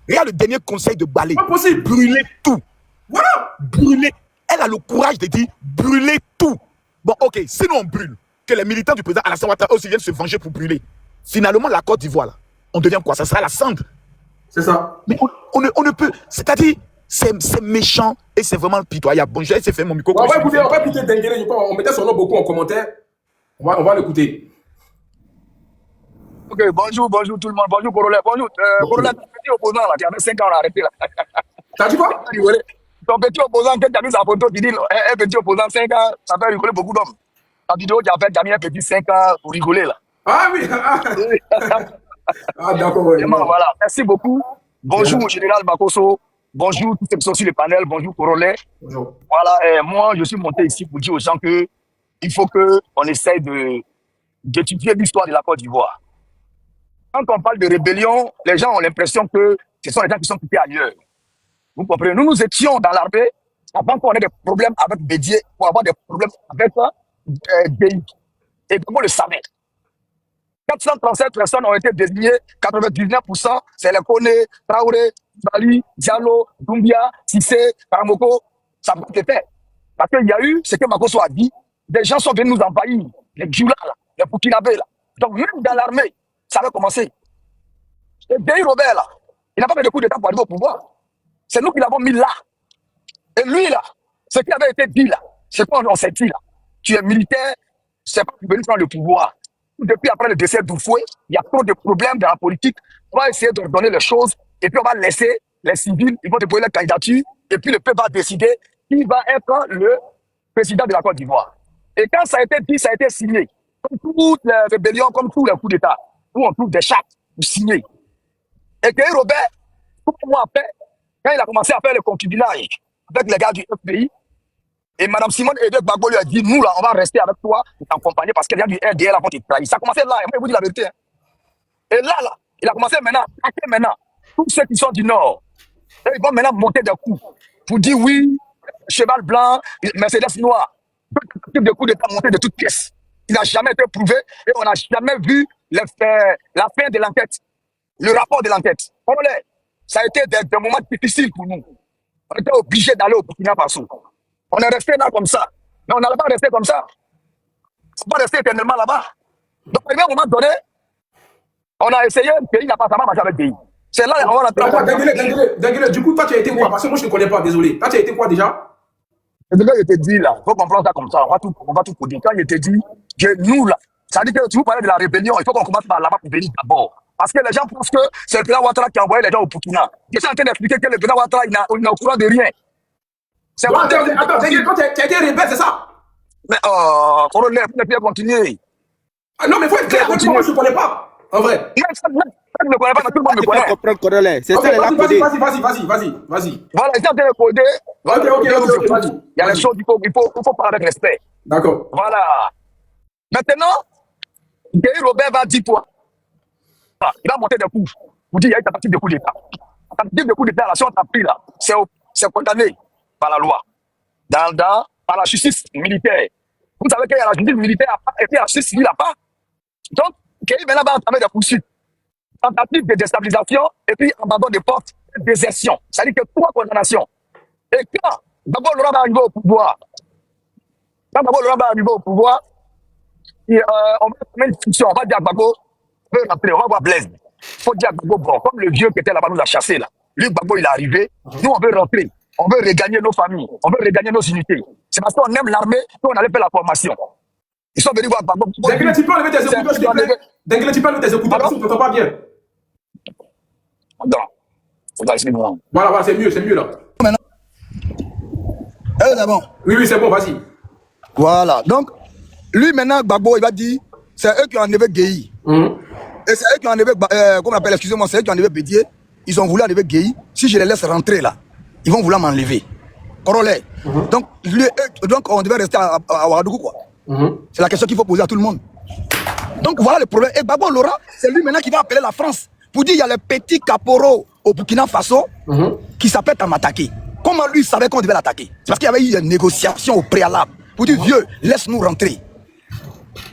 Regarde le dernier conseil de Balé. Pas possible. Brûler tout. Voilà. Brûler. Elle a le courage de dire brûler tout. Bon, ok, sinon on brûle. Que les militants du président Alassane Ouattara aussi viennent se venger pour brûler. Finalement, la Côte d'Ivoire, là, on devient quoi? Ça sera la cendre. C'est ça. Mais on ne peut. C'est-à-dire, c'est méchant et c'est vraiment pitoyable. Bon, j'ai essayé de faire mon micro. On va écouter Denguele. On mettait son nom beaucoup en commentaire. On va l'écouter. Ok, bonjour tout le monde. Bonjour, Corolla. Bonjour. Corolla, ton petit opposant là, qui avait 5 ans, on l'a arrêté là. T'as dit quoi? Ton petit opposant, quand tu as vu sa photo, tu dis un petit opposant 5 ans, ça fait rigoler beaucoup d'hommes. La vidéo qui a fait Jamie un petit 5 ans pour rigoler là. Ah oui. Ah d'accord. Ouais, voilà, merci beaucoup. Bonjour, Général Makosso. Bonjour, tous ceux qui sont sur le panel. Bonjour, Corolla. Bonjour. Voilà, moi, je suis monté ici pour dire aux gens que il faut qu'on essaye d'étudier l'histoire de la Côte d'Ivoire. Quand on parle de rébellion, les gens ont l'impression que ce sont les gens qui sont quittés ailleurs. Vous comprenez? Nous étions dans l'armée avant qu'on ait des problèmes avec Bédier, pour avoir des problèmes avec DI. Et comment le savait? 437 personnes ont été désignées, 99%, c'est les Kone, Traoré, Bali, Diallo, Doumbia, Sissé, Karamoko. Ça peut être fait. Parce qu'il y a eu ce que Makosso a dit, des gens sont venus nous envahir, les Djoula, les Burkinabés. Donc même dans l'armée, ça va commencer. Et Denis Robert, là, il n'a pas fait de coup d'état pour arriver au pouvoir. C'est nous qui l'avons mis là. Et lui, là, ce qui avait été dit là, c'est quoi on s'est dit là. Tu es militaire, c'est pas venu prendre le pouvoir. Depuis après le décès d'Oufoué, il y a trop de problèmes dans la politique. On va essayer de redonner les choses et puis on va laisser les civils, ils vont déposer leur candidature et puis le peuple va décider qui va être le président de la Côte d'Ivoire. Et quand ça a été dit, ça a été signé. Comme toutes les rébellions, comme tous les coups d'État, où on trouve des chartes pour signer. Et que Robert, 3 mois après, quand il a commencé à faire le concubinage avec les gars du FPI, et Mme Simone Ede Gbagbo lui a dit, nous là, on va rester avec toi, t'accompagner parce que les gars du RDL vont te trahir. Ça a commencé là, et moi je vous dis la vérité. Hein. Et là, il a commencé maintenant, tous ceux qui sont du Nord, et ils vont maintenant monter des coups pour dire oui, cheval blanc, Mercedes noir, tout de coups d'État montés de toutes pièces. Il n'a jamais été prouvé et on n'a jamais vu la fin de l'enquête, le rapport de l'enquête. Ça a été des moments difficiles pour nous. On était obligés d'aller au Burkina Faso. On est resté là comme ça. Mais on n'allait pas rester comme ça. On ne pas rester éternellement là-bas. Donc, à un moment donné, on a essayé, le pays n'a pas ça marché avec le pays. C'est là on va rentrer. Denguele, du coup, toi, tu as été quoi? Parce que moi, je ne connais pas, désolé. Toi, tu as été quoi déjà? C'est ce que je t'ai dit là. Il faut comprendre ça comme ça. On va tout coder. Quand je t'ai dit que nous là, ça veut dire que tu vous parlais de la rébellion, il faut qu'on commence par là-bas pour venir d'abord. Parce que les gens pensent que c'est le président Ouattara qui a envoyé les gens au Burkina. Je suis en train d'expliquer que le président Ouattara, il n'est au courant de rien. C'est attends, Denguele, toi, tu as été rebelle, c'est ça? Mais, colonel, vous ne pouvez pas continuer. Ah non, mais il faut être clair, moi, je ne connais pas. En vrai. Je ne connais pas, mais tout le monde me connaît. Comprendre, colonel. C'est ça, vas-y. Voilà, ils sont en train de coder. Ok, vas-y. Il y a des choses, il faut parler avec respect. D'accord. Voilà. Maintenant, Denis Robert va dire quoi? il va monter des coups. Vous dites, il y a une tentative de coup d'État. La tentative de coup d'État, là, si on t'a pris là, c'est condamné par la loi, par la justice militaire. Vous savez qu'il y a la justice militaire et puis la justice civile à part. Donc, Kéhi maintenant va entamer des poursuites. Tentative de déstabilisation et puis abandon des portes, désertion. C'est-à-dire que 3 condamnations. Et quand d'abord Laurent va arriver au pouvoir, on va faire une discussion, on va dire à Gbagbo, on va voir Blaise. Il faut dire à Gbagbo, bon, comme le vieux qui était là-bas nous a chassés là. Lui, Gbagbo, il est arrivé. Nous, on veut rentrer. On veut regagner nos familles. On veut regagner nos unités. C'est parce qu'on aime l'armée qu'on allait faire la formation. Ils sont venus voir Gbagbo. Dès que tu peux enlever tes écouteurs, s'il te plaît. Dès que tu peux enlever tes écouteurs, parce qu'on ne t'entend pas bien. Non. Voilà, c'est mieux là. C'est bon. Oui, c'est bon, vas-y. Voilà. Donc, lui maintenant, Gbagbo, il va dire, c'est eux qui ont enlevé Gueye. Et c'est eux qui ont enlevé, comment on appelle, excusez-moi, c'est eux qui ont enlevé Bédier. Ils ont voulu enlever Gueye. Si je les laisse rentrer là, ils vont vouloir m'enlever. Corollaire. Donc, on devait rester à Ouagadougou, quoi. C'est la question qu'il faut poser à tout le monde. Donc, voilà le problème. Et Gbagbo Laurent, c'est lui maintenant qui va appeler la France pour dire il y a les petits caporaux au Burkina Faso qui s'appellent à m'attaquer. Comment lui savait qu'on devait l'attaquer? C'est parce qu'il y avait eu une négociation au préalable pour dire vieux, laisse-nous rentrer.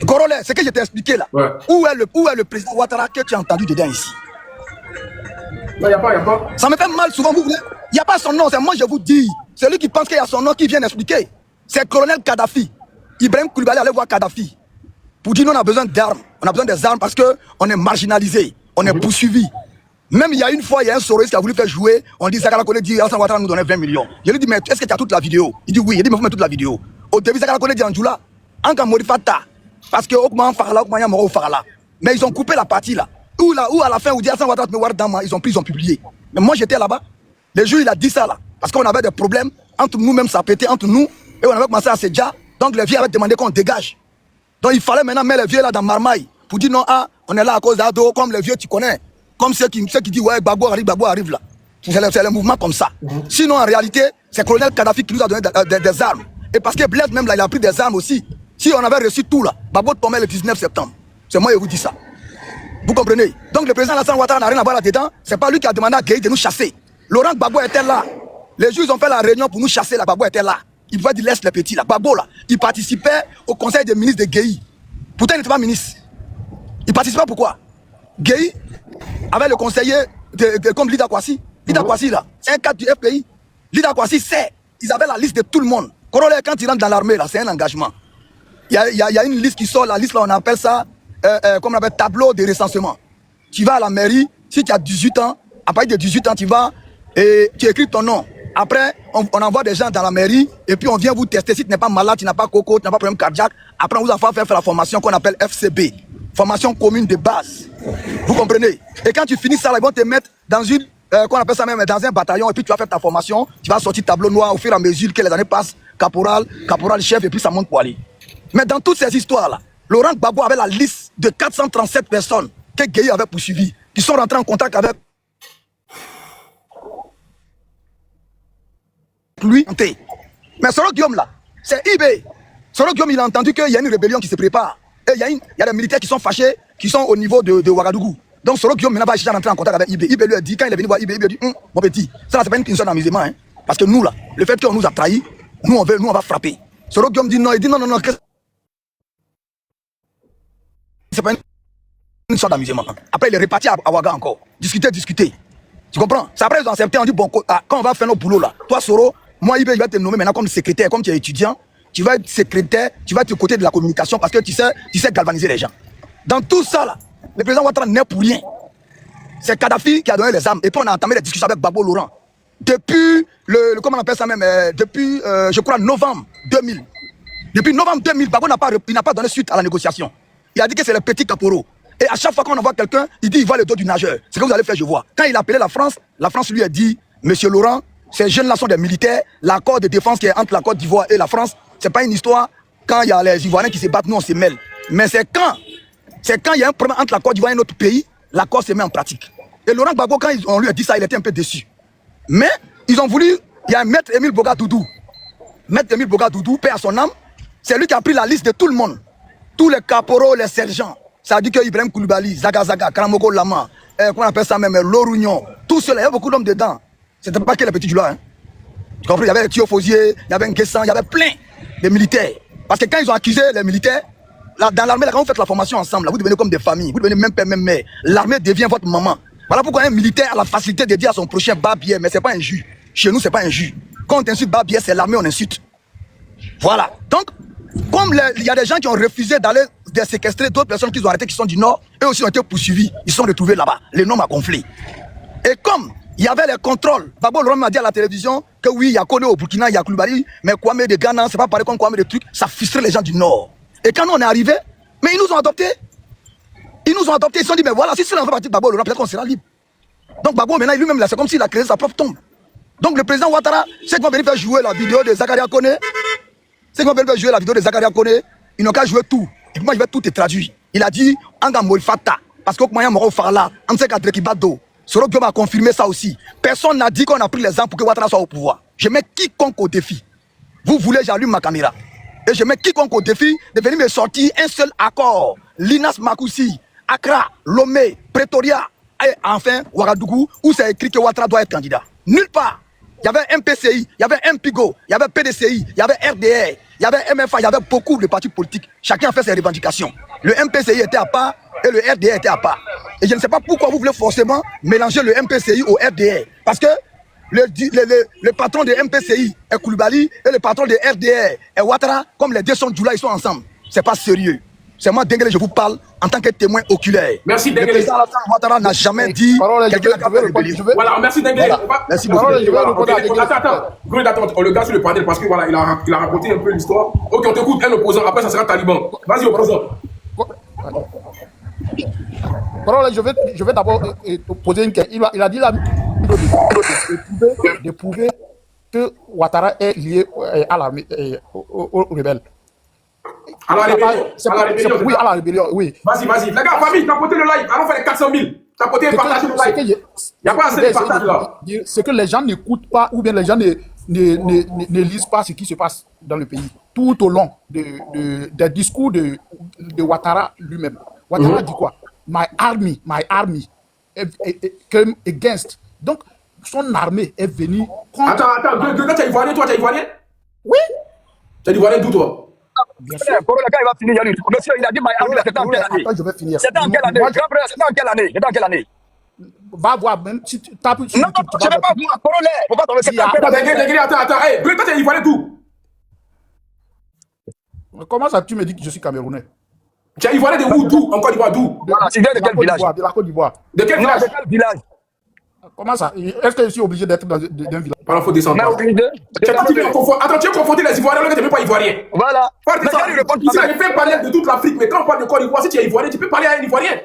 Corollaire, c'est ce que je t'ai expliqué là. Ouais. Où est le président Ouattara que tu as entendu dedans ici? Il n'y a pas. Ça me fait mal souvent, vous voulez. Il n'y a pas son nom, c'est moi je vous dis. C'est lui qui pense qu'il y a son nom qui vient expliquer. C'est colonel Kadhafi. Ibrahim Koulibaly allait voir Kadhafi pour dire nous on a besoin d'armes. On a besoin des armes parce qu'on est marginalisé, on est poursuivi. Même il y a une fois, il y a un Soros qui a voulu faire jouer. On dit Sakala Kone dit Alassane Ouattara nous donnait 20 millions. Je lui dis mais est-ce que tu as toute la vidéo? Il dit oui. Il dit mais vous mettez toute la vidéo. Au début Sakala Kone dit Anjoula, Anka Morifata. Parce que Okman Farala, Okman Yamoro Farala. Mais ils ont coupé la partie là. Où à la fin, où dit Alassane Ouattara me voir dans ils ont publié. Mais moi j'étais là-bas. Le jour il a dit ça là. Parce qu'on avait des problèmes entre nous-mêmes, ça pétait entre nous. Et on avait commencé à se dire. Donc les vieux avaient demandé qu'on dégage. Donc il fallait maintenant mettre les vieux là dans Marmaille. Pour dire non, on est là à cause d'Ado, comme les vieux tu connais. Comme ceux qui disent ouais, Gbagbo arrive là. C'est le mouvement comme ça. Sinon, en réalité, c'est le colonel Kadhafi qui nous a donné des armes. Et parce que Blaise même là, il a pris des armes aussi. Si on avait reçu tout là, Gbagbo tombait le 19 septembre. C'est moi qui vous dis ça. Vous comprenez? Donc le président Alassane Ouattara n'a rien à voir là-dedans. C'est pas lui qui a demandé à Gueye de nous chasser. Laurent Gbagbo était là. Les juges ont fait la réunion pour nous chasser là. Gbagbo était là. Il pouvait dire laisse les petits là. Gbagbo là, il participait au conseil des ministres de Gueye. Pourtant il n'était pas ministre. Il participait pourquoi? Gueye avec le conseiller comme Lida Kwasi. Lida Kwasi là, c'est un cadre du FPI. Lida Kwasi c'est, ils avaient la liste de tout le monde. Corollaire, quand ils rentrent dans l'armée là, c'est un engagement. Il y a une liste qui sort, la liste là on appelle ça, comme on appelle tableau de recensement. Tu vas à la mairie, si tu as 18 ans, à partir de 18 ans tu vas et tu écris ton nom. Après, on envoie des gens dans la mairie et puis on vient vous tester si tu n'es pas malade, tu n'as pas coco, tu n'as pas problème cardiaque. Après on vous a fait faire la formation qu'on appelle FCB. Formation commune de base. Vous comprenez? Et quand tu finis ça, ils vont te mettre dans une, qu'on appelle ça même, dans un bataillon, et puis tu vas faire ta formation, tu vas sortir tableau noir au fur et à mesure que les années passent, caporal chef, et puis ça monte pour aller. Mais dans toutes ces histoires-là, Laurent Gbagbo avait la liste de 437 personnes que Gueye avait poursuivies, qui sont rentrées en contact avec lui. Mais Soro Guillaume là, c'est IB. Soro Guillaume, il a entendu qu'il y a une rébellion qui se prépare. Et il y a des militaires qui sont fâchés, qui sont au niveau de Ouagadougou. Donc Soro Guillaume maintenant va chercher à rentrer en contact avec IB. IB lui a dit, quand il est venu voir IB, IB lui a dit, mon petit, ça là c'est pas une question d'amusement. Hein. Parce que nous là, le fait qu'on nous a trahis, nous on va frapper. Soro Guillaume dit non, c'est pas une sorte d'amusement. Après il est reparti à Ouaga encore. Discuter. Tu comprends? C'est après ils ont accepté, on dit bon, quand on va faire nos boulots là, toi Soro, moi IB il va te nommer maintenant comme secrétaire, comme tu es étudiant. Tu vas être secrétaire, tu vas être du côté de la communication parce que tu sais galvaniser les gens. Dans tout ça, là, le président Ouattara n'est pour rien. C'est Kadhafi qui a donné les armes. Et puis on a entamé des discussions avec Gbagbo Laurent. Depuis, comment on appelle ça même, depuis, je crois, novembre 2000. Depuis novembre 2000, Gbagbo n'a pas donné suite à la négociation. Il a dit que c'est les petits caporaux. Et à chaque fois qu'on envoie quelqu'un, il dit il voit le dos du nageur. C'est ce que vous allez faire, je vois. Quand il a appelé la France lui a dit, monsieur Laurent, ces jeunes-là sont des militaires. L'accord de défense qui est entre la Côte d'Ivoire et la France, c'est pas une histoire quand il y a les Ivoiriens qui se battent, nous on se mêle. Mais c'est quand il y a un problème entre la Côte d'Ivoire et notre pays, l'accord se met en pratique. Et Laurent Gbagbo, quand on lui a dit ça, il était un peu déçu. Mais ils ont voulu, il y a Maître Émile Boga Doudou. Maître Émile Boga Doudou, paix à son âme, c'est lui qui a pris la liste de tout le monde. Tous les caporaux, les sergents. Ça dit que Ibrahim Koulibaly, Zaga Zaga, Karamoko Lama, comment on appelle ça même, Lorugnon, tout cela, il y a beaucoup d'hommes dedans. C'était pas que les petits Djoula. Hein. Tu comprends? Il y avait Thio Fosier, il y avait Nguessan, il y avait plein de militaires. Parce que quand ils ont accusé les militaires, là, dans l'armée, quand vous faites la formation ensemble, là, vous devenez comme des familles, vous devenez même père, même mère. L'armée devient votre maman. Voilà pourquoi un militaire a la facilité de dire à son prochain Babier, mais c'est pas un jus. Chez nous, c'est pas un jus. Quand on insulte Babier, c'est l'armée, on insulte. Voilà. Donc, comme il y a des gens qui ont refusé d'aller séquestrer d'autres personnes qu'ils ont arrêtées, qui sont du Nord, eux aussi ont été poursuivis. Ils sont retrouvés là-bas. Le nom a gonflé. Et comme il y avait les contrôles, Babo Laurent m'a dit à la télévision que oui, il y a Kone au Burkina, il y a Koulibaly, mais Kwame de Ghana, c'est pas pareil comme Kwame de trucs, ça frustrait les gens du Nord. Et quand nous on est arrivés, mais ils nous ont adoptés. Ils nous ont adoptés, ils se sont dit, mais voilà, si cela fait partie de Babo Laurent, peut-être qu'on sera libre. Donc Babo maintenant, lui-même, c'est comme s'il a créé sa propre tombe. Donc le président Ouattara, c'est qu'on va venir faire jouer la vidéo de Zakaria Kone. C'est qu'on va venir faire jouer la vidéo de Zakaria Kone. Ils n'ont qu'à jouer tout. Et puis moi, je vais tout te traduire. Il a dit, Anga Moifata. Parce que moi, je suis là. On sait qu'il Bado. Soro Diop a confirmé ça aussi. Personne n'a dit qu'on a pris les armes pour que Ouattara soit au pouvoir. Je mets quiconque au défi. Vous voulez, j'allume ma caméra. Et je mets quiconque au défi de venir me sortir un seul accord. Linas Makoussi, Accra, Lomé, Pretoria, et enfin Ouagadougou, où c'est écrit que Ouattara doit être candidat. Nulle part. Il y avait MPCI, il y avait MPIGO, il y avait PDCI, il y avait RDR, il y avait MFA, il y avait beaucoup de partis politiques. Chacun a fait ses revendications. Le MPCI était à part et le RDR était à part. Et je ne sais pas pourquoi vous voulez forcément mélanger le MPCI au RDR. Parce que le patron de MPCI est Koulibaly et le patron de RDR est Ouattara, comme les deux sont Djoula, ils sont ensemble. C'est pas sérieux. C'est moi, Denguele, je vous parle en tant que témoin oculaire. Merci, Denguele. Le président Alassane Ouattara n'a jamais dit quelqu'un n'a pas rébellion. Voilà, merci, Denguele. Voilà. Merci beaucoup. Attends, le gars sur le panel, parce que voilà, il a raconté un peu l'histoire. Ok, on t'écoute, un opposant, après ça sera Taliban. Vas-y, opposant. Parole, je vais d'abord poser une question. Il a dit là de prouver que Ouattara est lié à l'armée, aux rebelles. À la rébellion. Oui, à la rébellion, oui. Vas-y. Les gars, famille, t'as côté le live. Allons faire les 400 000. T'as côté partager le live. Il n'y a pas assez de partage là. C'est que les gens n'écoutent pas ou bien les gens ne lisent pas ce qui se passe dans le pays. Tout au long des discours de Ouattara lui-même. Ouattara dit quoi? My army came against. Donc, son armée est venue contre... Attends, tu es ivoirien, toi, tu es ivoirien? Oui. Tu es ivoirien d'où, toi? Bien sûr. Il va finir, monsieur, il a dit my army, c'était en quelle année? Attends, je vais finir. C'était en quelle année? Grand frère, c'était en quelle année? Va voir, même si tu tapes... Non, je ne vais pas voir, corollaire. Faut pas tomber, c'était en quelle année? Attends, hey, toi, tu es ivoirien d'où? Comment ça, tu me dis que je suis camerounais? Tu es ivoirien de où? D'où? En Côte d'Ivoire, d'où? Voilà, c'est de quel village? De la Côte d'Ivoire. De quel village? De quel village? Comment ça? Est-ce que je suis obligé d'être dans un village? Par la faute descendre. Attends, tu as confondu les Ivoiriens, tu n'es même pas ivoirien. Voilà. Ici, il fait parler de toute l'Afrique, mais quand on parle de Côte d'Ivoire, si tu es ivoirien, tu peux parler à un Ivoirien.